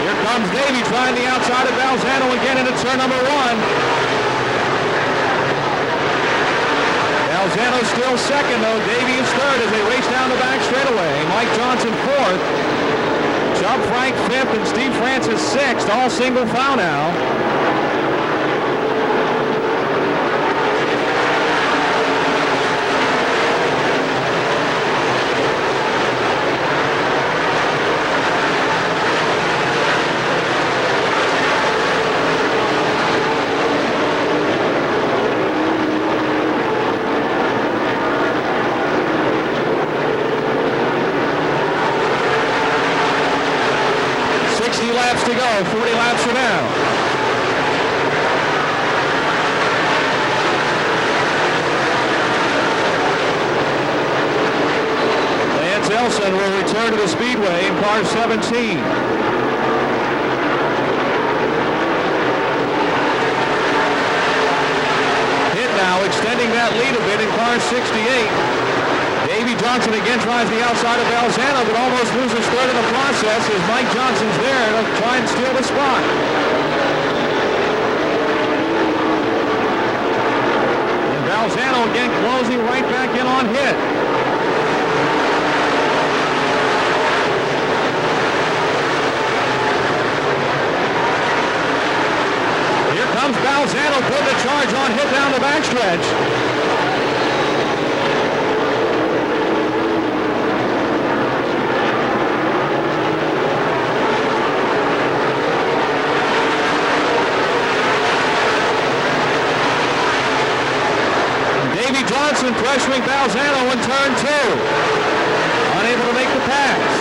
Here comes Davey trying the outside of Balzano again into turn number 1. Balzano still 2nd though. Davey is 3rd as they race down the back straightaway. Mike Johnson 4th. Chubb Frank 5th and Steve Francis 6th, all single foul now. Laps to go, 40 laps from now. Lance Elson will return to the speedway in car 17. Hit now, extending that lead a bit in car 68. Davey Johnson again tries the outside of Balzano, but almost loses 3rd in the process as Mike Johnson's there to try and steal the spot. And Balzano on hit. Here comes Balzano putting a charge on hit down the backstretch. Johnson pressuring Balzano in turn 2. Unable to make the pass.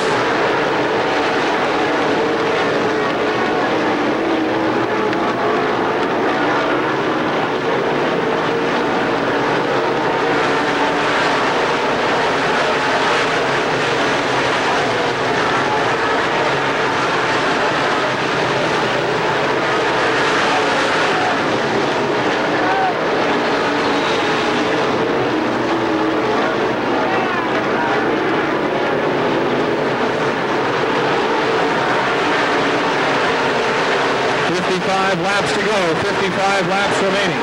Laps to go, 55 laps remaining.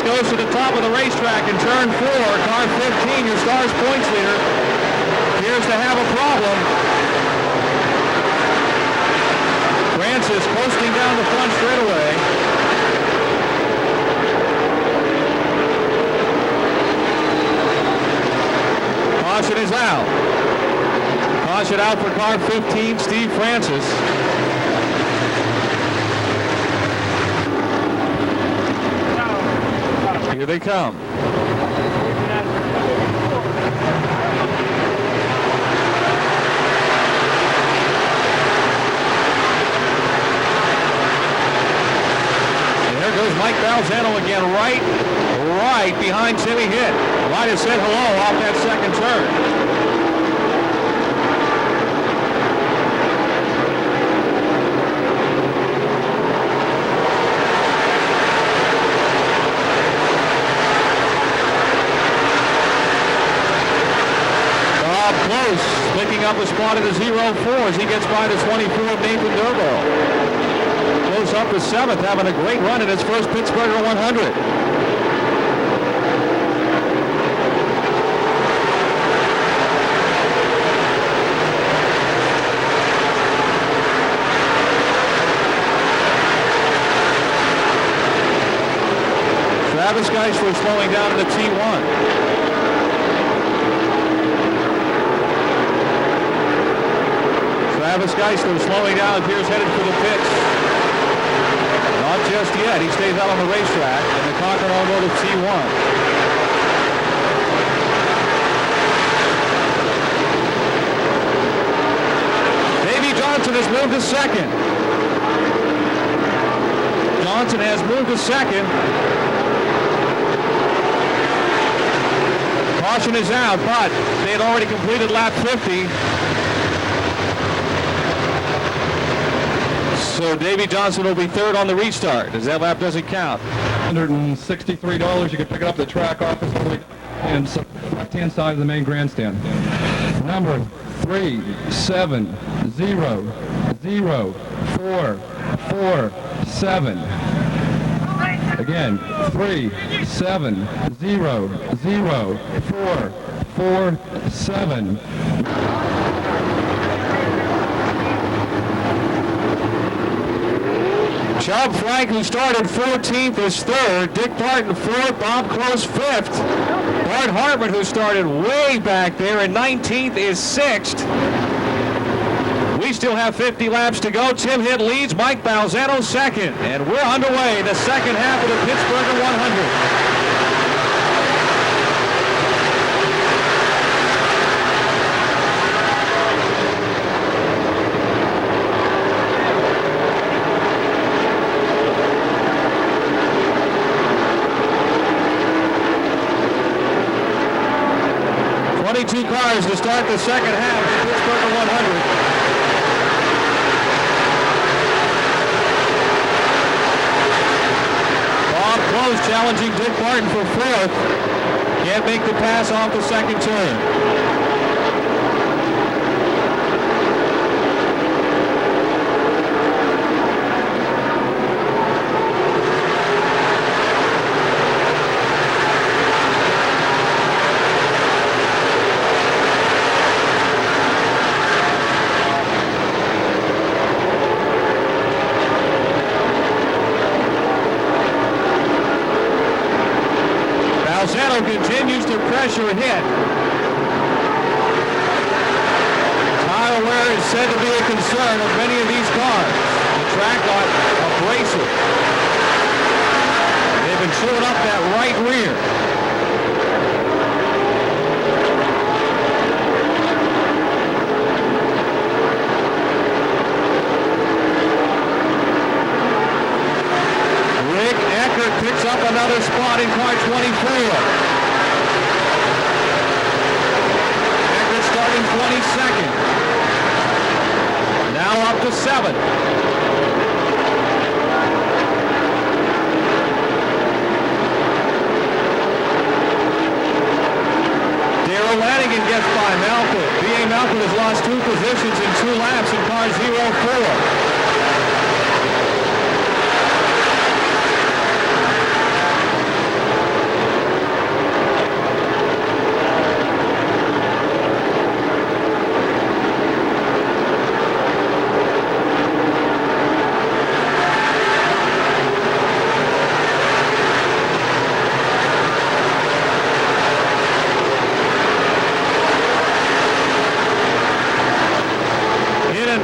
Goes to the top of the racetrack in turn 4. Car 15, your STARS points leader, appears to have a problem. Francis coasting down the front straightaway. Caution is out. Caution out for car 15, Steve Francis. Here they come. And there goes Mike Balzano again, right behind Timmy Hitt. Might have said hello off that second turn. Picking up a spot at the 0-4 as he gets by the 24 of Nathan Durbo. Close up to 7th, having a great run in his first Pittsburgher 100. Travis Geisler slowing down in the T1. Travis Geisler slowing down, appears headed for the pits. Not just yet. He stays out on the racetrack in the Concord Automotive T1. Davey Johnson has moved to second. Johnson has moved to second. Caution is out, but they had already completed lap 50. So Davey Johnson will be third on the restart, as that lap doesn't count. $163. You can pick it up at the track office and left-hand side of the main grandstand. Number 3700447. Again, 3700447. Chubb Frank, who started 14th, is third. Dick Barton, fourth. Bob Close, fifth. Bart Hartman, who started way back there in 19th, is sixth. We still have 50 laps to go. Tim Hitt leads. Mike Balzano second. And we're underway the second half of the Pittsburgher 100. cars to start the second half of the Pittsburgher 100. Bob Close challenging Dick Martin for fourth. Can't make the pass off the second turn. Balzano continues to pressure hit. Tire wear is said to be a concern of many of these cars. The track got abrasive. They've been chewing up that right rear. Picks up another spot in car 24. Eckert starting 22nd. Now up to 7th. Darrell Lanigan gets by Malcolm. B.A. Malcolm has lost 2 positions in 2 laps in car 04.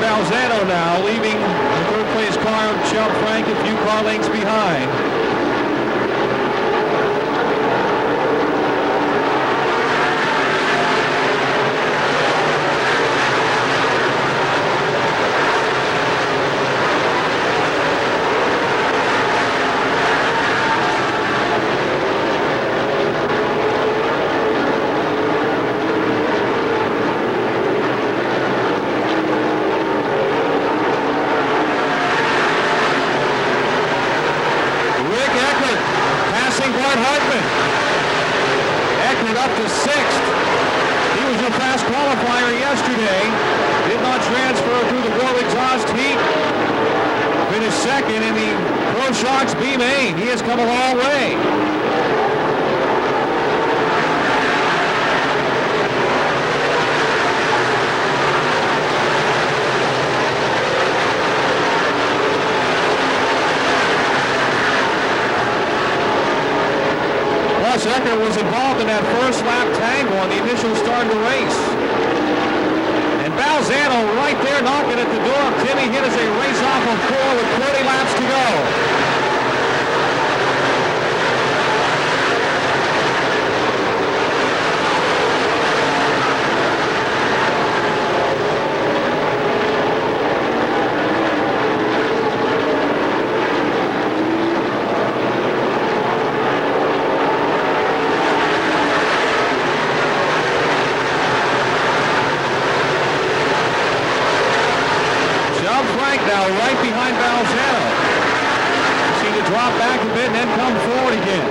Balzano now leaving the third place car of Chubb Frank a few car lengths behind. Up to 6th. He was a fast qualifier yesterday. Did not transfer through the World Exhaust Heat. Finished 2nd in the Pro Shocks B main. He has come a long way. Eckert was involved in that first lap tangle on the initial start of the race. And Balzano right there knocking at the door of Timmy Hitt as they race off of 4 with 40 laps to go. Now right behind Balzano. See to drop back a bit and then come forward again.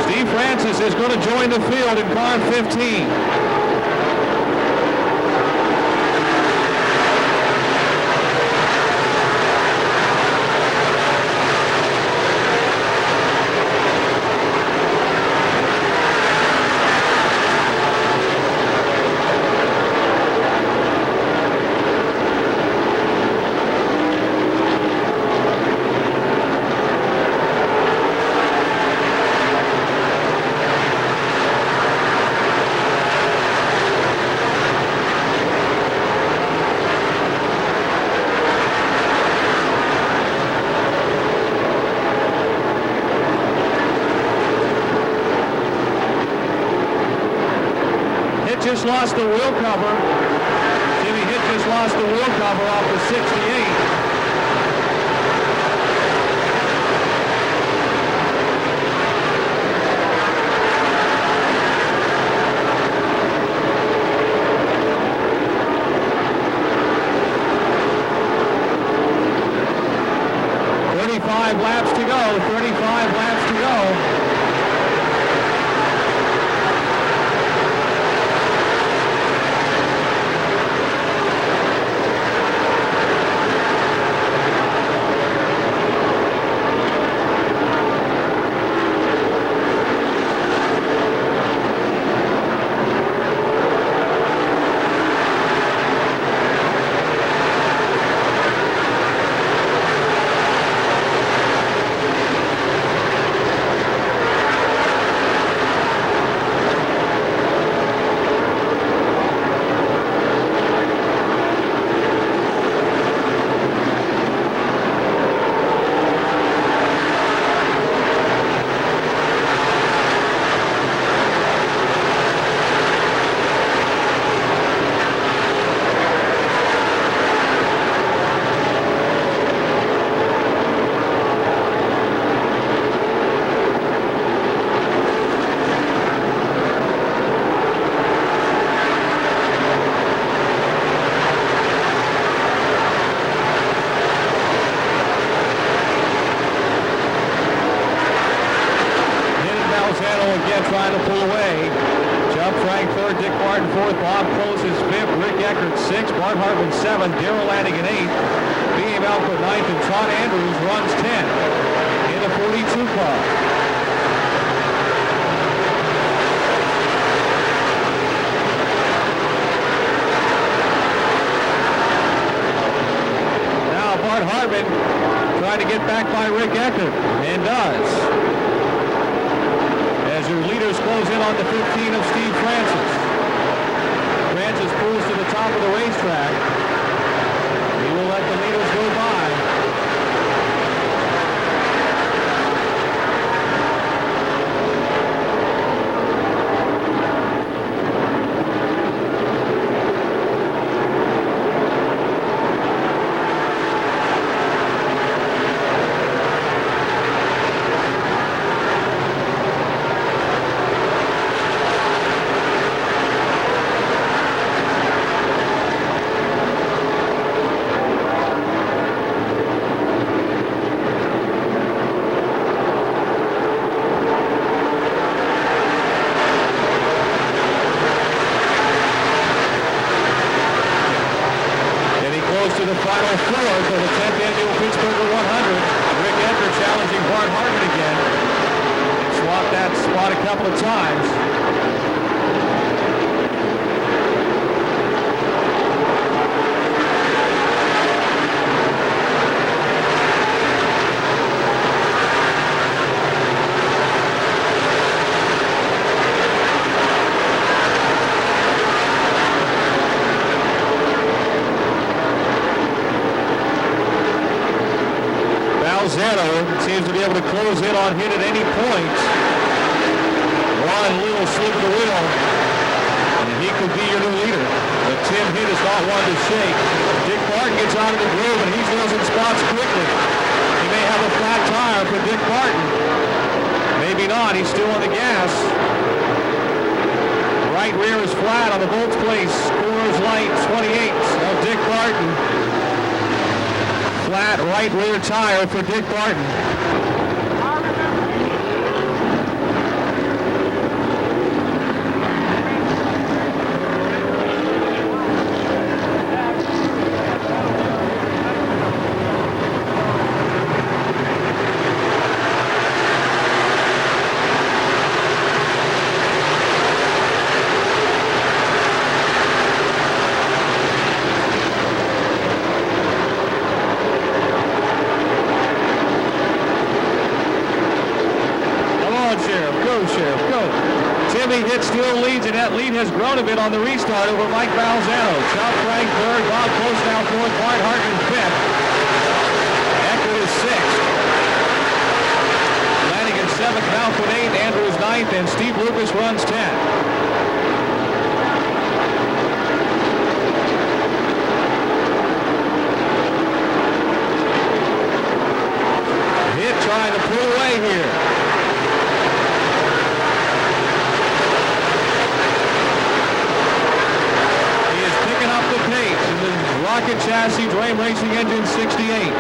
Steve Francis is going to join the field in car 15. Just lost the wheel cover. Timmy Hitt just lost the wheel cover off the 68. 35 laps to go. 35 laps to go. Again trying to pull away. Chubb Frank third, Dick Martin fourth, Bob Close is fifth, Rick Eckert sixth, Bart Hartman seventh, Darrell Lanigan eighth, B.A. Malcolm ninth, and Todd Andrews runs 10 in the 42 car. Now Bart Hartman trying to get back by Rick Eckert, and does. As your leaders close in on the 15 of Steve Francis. Francis pulls to the top of the racetrack. He will let the leaders go by. To the final fourth of the 10th annual Pittsburgher 100. Rick Eckert challenging Bart Hartman again. Swapped that spot a couple of times. Seems to be able to close in on hit at any point. One little slip of the wheel, and he could be your new leader. But Tim Hitt is not one to shake. Dick Barton gets out of the groove, and he's losing spots quickly. He may have a flat tire for Dick Barton. Maybe not. He's still on the gas. Right rear is flat on the Bolts place. Scorer's light 28 of Dick Barton. Flat right rear tire for Dick Barton. Hitt still leads, and that lead has grown a bit on the restart over Mike Balzano. Chubb Frank third, Bob Close now fourth, Bart Hartman fifth. Eckert is sixth. Lanigan seventh, Malcolm eighth, Andrews ninth, and Steve Lucas runs 10. Hitt trying to pull away here. Rocket chassis, Dwayne Racing Engine 68.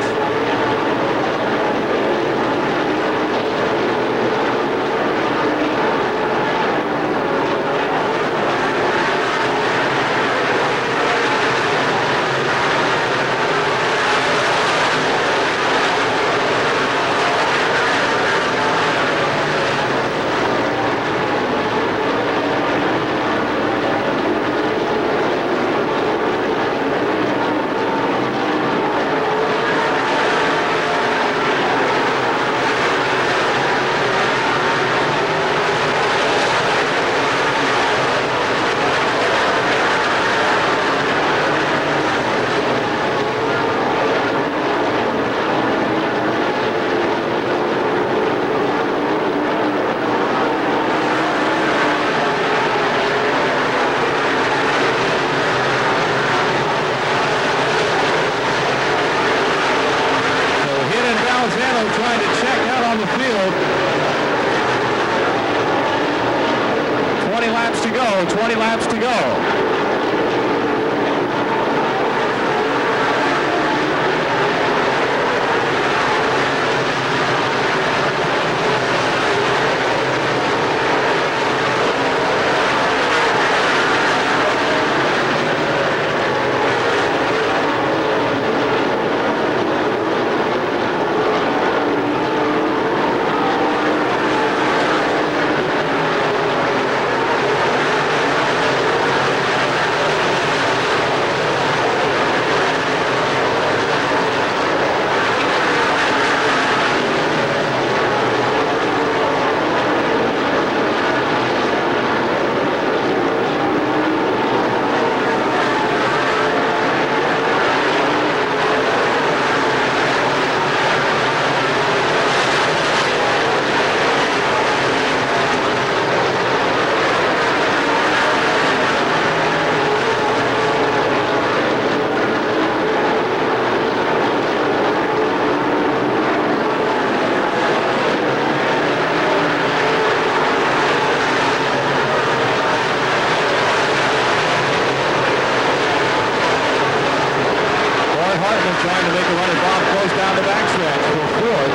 trying to make a run at Bob close down the backstretch for fourth.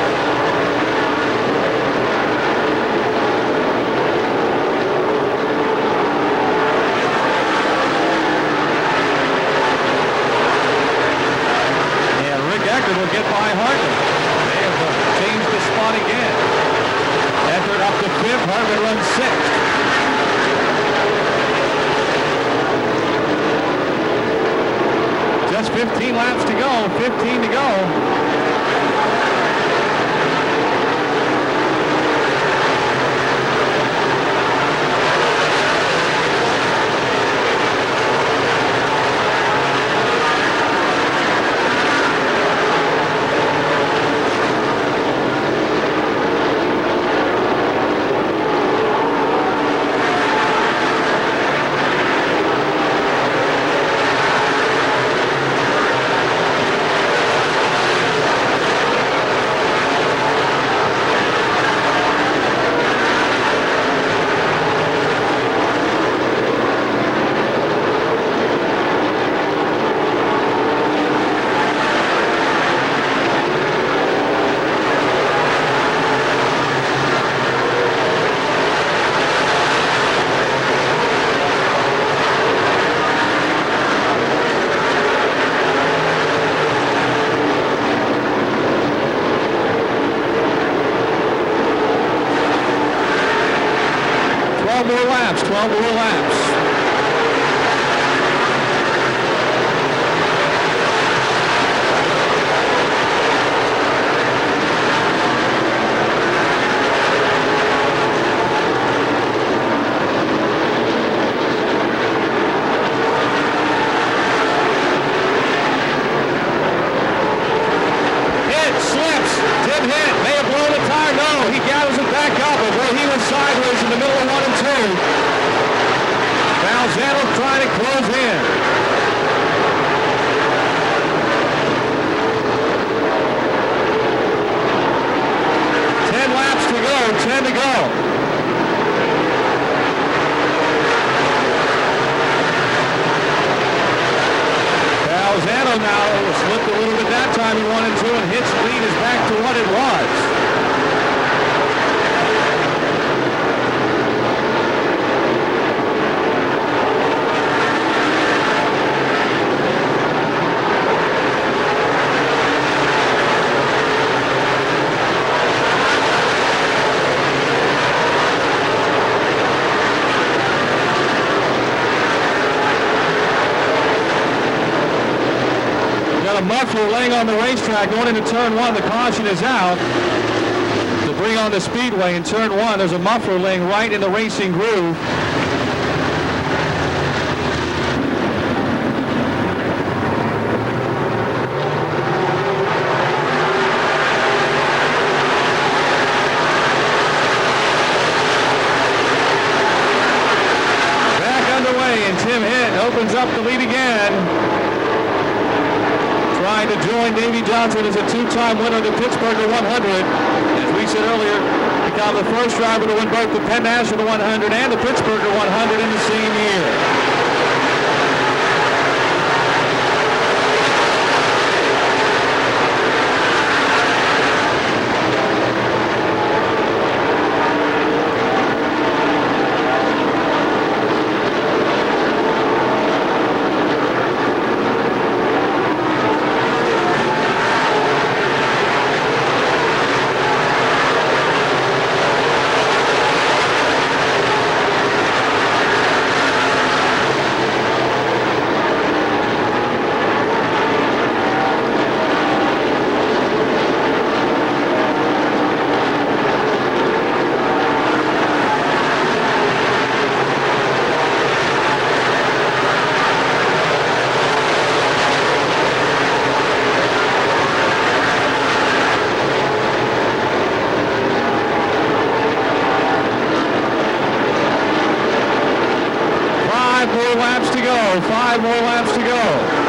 And Rick Eckert will get by Hartman. They have changed the spot again. Eckert up to fifth, Hartman runs sixth. Just 15 laps to go, 15 to go. More laps, 12 more laps. Hit, slips, Tim Hit, may have blown the tire, no, he gathers it back up, but where he was sideways in the middle of 1 and 2. Valzano trying to close in. Laps to go, 10 to go. Valzano now slipped a little bit that time in 1 and 2, and Hit's lead is back to what it was. A muffler laying on the racetrack going into turn 1. The caution is out to bring on the speedway in turn 1. There's a muffler laying right in the racing groove. Back underway, and Tim Hitt opens up the lead again. Trying to join Davey Johnson as a two-time winner of the Pittsburgher 100. As we said earlier, become the first driver to win both the Penn National 100 and the Pittsburgher 100 in the same year. Five more laps to go.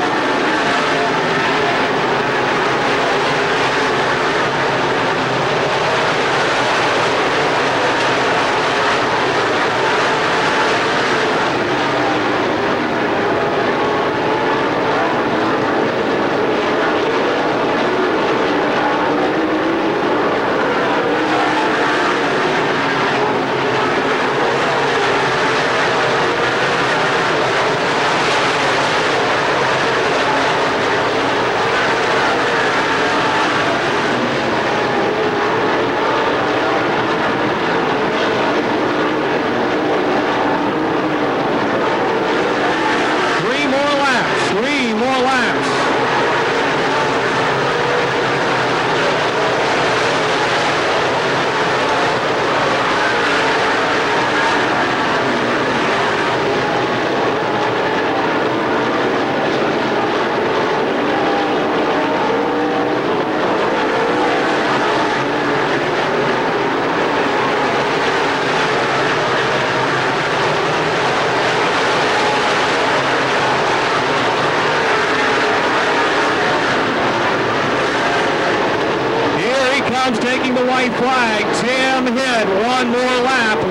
comes taking the white flag. Tim Hitt, one more lap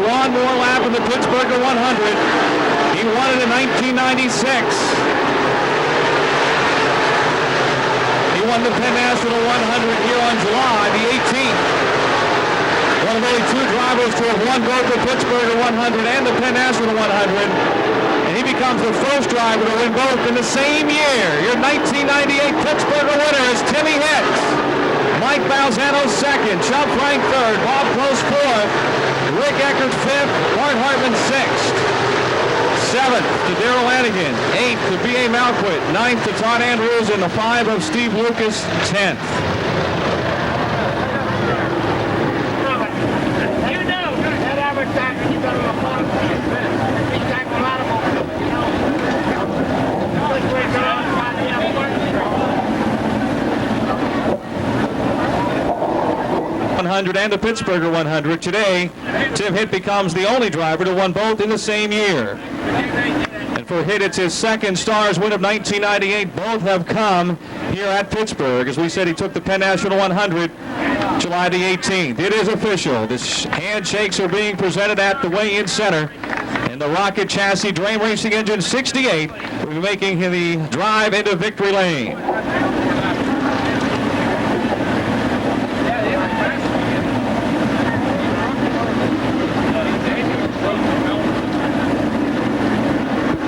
in the Pittsburgher 100. He won it in 1996. He won the Penn National 100 here on July the 18th. One of only two drivers to have won both the Pittsburgher 100 and the Penn National 100. And he becomes the first driver to win both in the same year. Your 1998 Pittsburgher winner is Timmy Hitt. Mike Balzano second, Chubb Frank third, Bob Close fourth, Rick Eckert fifth, Bart Hartman sixth. Seventh to Darrell Lanigan, eighth to B.A. Malquit, ninth to Todd Andrews, and the 5 of Steve Lucas, 10th. You know, that advertising, you got to and the Pittsburgher 100. Today, Tim Hitt becomes the only driver to win both in the same year. And for Hitt, it's his second STARS win of 1998. Both have come here at Pittsburgh. As we said, he took the Penn National 100 July the 18th. It is official. The handshakes are being presented at the weigh-in center. And the Rocket Chassis Dream Racing Engine 68 will be making the drive into victory lane.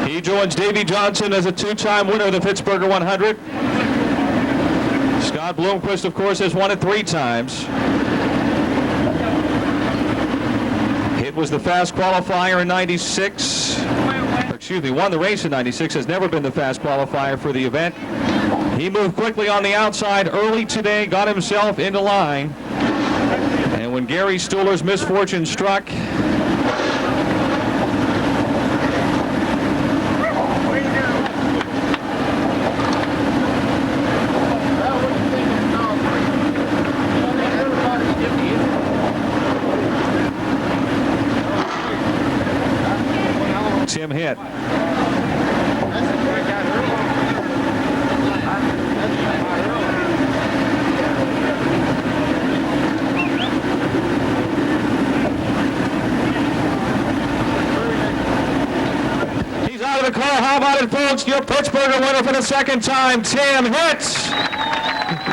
He joins Davey Johnson as a two-time winner of the Pittsburgher 100. Scott Bloomquist, of course, has won it 3 times. It was the fast qualifier in 96. Won the race in 96. Has never been the fast qualifier for the event. He moved quickly on the outside early today, got himself into line. And when Gary Stuhler's misfortune struck, Tim Hitt. He's out of the car. How about it, folks? Your Pittsburgher winner for the second time, Tim Hitt.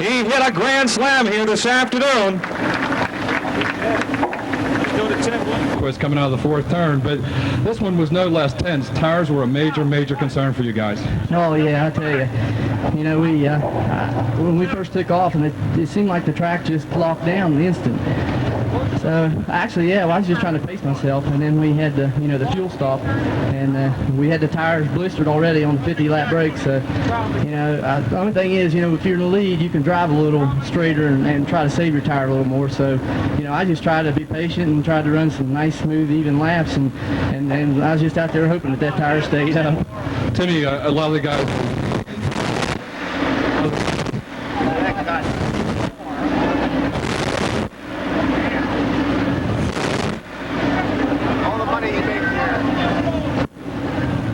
He hit a grand slam here this afternoon. Was coming out of the 4th turn, but this one was no less tense. Tires were a major concern for you guys. Oh yeah, I tell you. You know, when we first took off, and it seemed like the track just locked down the instant. So actually, yeah, well, I was just trying to pace myself, and then we had the, the fuel stop, and we had the tires blistered already on the 50-lap break. So, the only thing is, if you're in the lead, you can drive a little straighter and try to save your tire a little more. So, I just tried to be patient and tried to run some nice, smooth, even laps, and I was just out there hoping that tire stayed up. Timmy, a lot of the guys.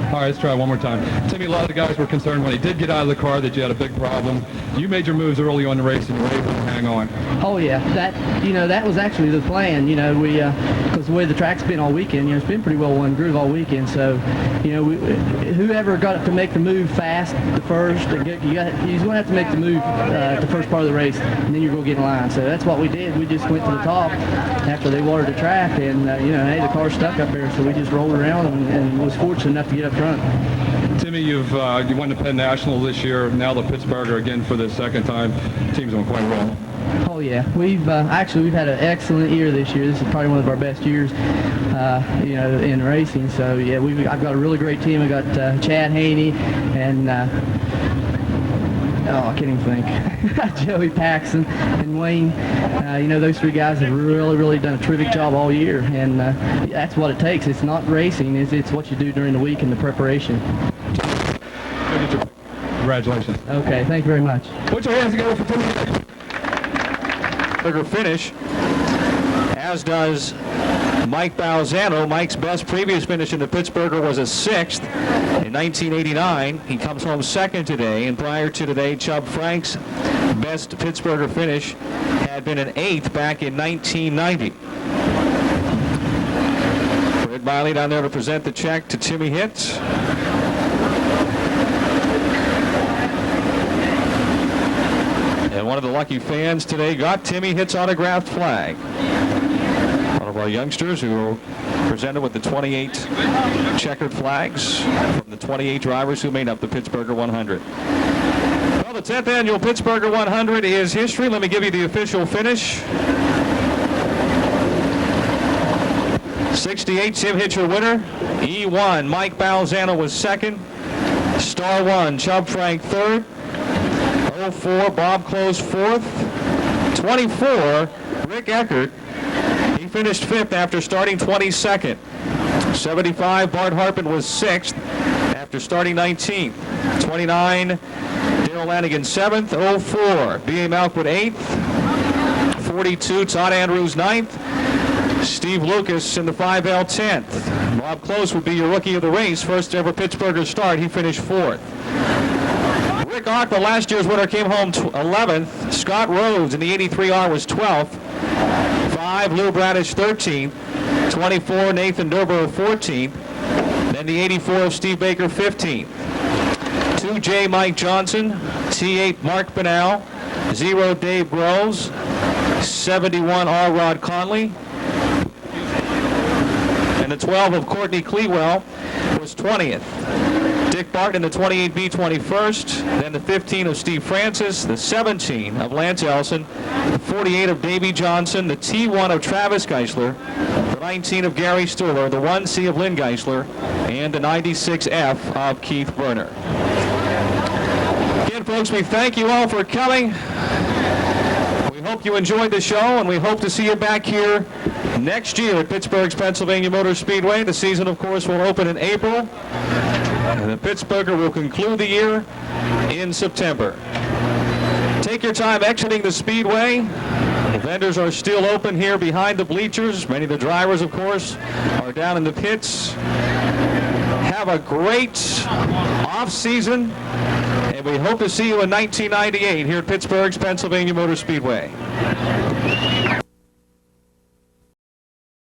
All right, let's try one more time. Timmy, a lot of the guys were concerned when he did get out of the car that you had a big problem. You made your moves early on in the race and you were able to hang on. Oh yeah, that was actually the plan. Because the way the track's been all weekend, it's been pretty well one groove all weekend. So, whoever got to make the move fast, the first, you're going to have to make the move the first part of the race, and then you're going to get in line. So that's what we did. We just went to the top after they watered the track, and hey, the car stuck up there, so we just rolled around and was fortunate enough to get up front. Timmy, you won the Penn National this year, now the Pittsburgher again for the second time. Team's doing quite well. Oh yeah, we've had an excellent year this year. This is probably one of our best years, in racing. So yeah, I've got a really great team. I got Chad Haney and I can't even think. Joey Paxson and Wayne. Those 3 guys have really done a terrific job all year, and that's what it takes. It's not racing; it's what you do during the week and the preparation. Congratulations. Okay, thank you very much. Put your hands together for Timmy. Finish, as does Mike Balzano. Mike's best previous finish in the Pittsburgher was a 6th in 1989. He comes home 2nd today, and prior to today, Chubb Frank's best Pittsburgher finish had been an 8th back in 1990. Fred Miley down there to present the check to Timmy Hitt. And one of the lucky fans today got Timmy Hitt's autographed flag. One of our youngsters who were presented with the 28 checkered flags from the 28 drivers who made up the Pittsburgher 100. Well, the 10th annual Pittsburgher 100 is history. Let me give you the official finish. 68, Tim Hitt, your winner. E1, Mike Balzano was 2nd. Star 1, Chubb Frank 3rd. 04, Bob Close 4th. 24, Rick Eckert. He finished 5th after starting 22nd. 75, Bart Harpin was 6th after starting 19th. 29, Darrell Lanigan 7th. 04, B.A. Malkwood 8th. 42, Todd Andrews 9th. Steve Lucas in the 5L 10th. Bob Close would be your rookie of the race. First ever Pittsburgher start. He finished 4th. Rick Ockman, last year's winner, came home 11th. Scott Rhodes in the 83R was 12th. 5, Lou Bradish 13th. 24, Nathan Durber 14th. Then the 84 of Steve Baker 15th. 2J Mike Johnson. T8 Mark Banal. 0 Dave Groves. 71 R. Rod Conley. And the 12 of Courtney Clewell was 20th. Dick Barton in the 28B 21st, then the 15 of Steve Francis, the 17 of Lance Elson, the 48 of Davey Johnson, the T1 of Travis Geisler, the 19 of Gary Stuhler, the 1C of Lynn Geisler, and the 96F of Keith Berner. Again, folks, we thank you all for coming. We hope you enjoyed the show, and we hope to see you back here next year at Pittsburgh's Pennsylvania Motor Speedway. The season, of course, will open in April. And the Pittsburgher will conclude the year in September. Take your time exiting the speedway. The vendors are still open here behind the bleachers. Many of the drivers, of course, are down in the pits. Have a great off-season, and we hope to see you in 1998 here at Pittsburgh's Pennsylvania Motor Speedway.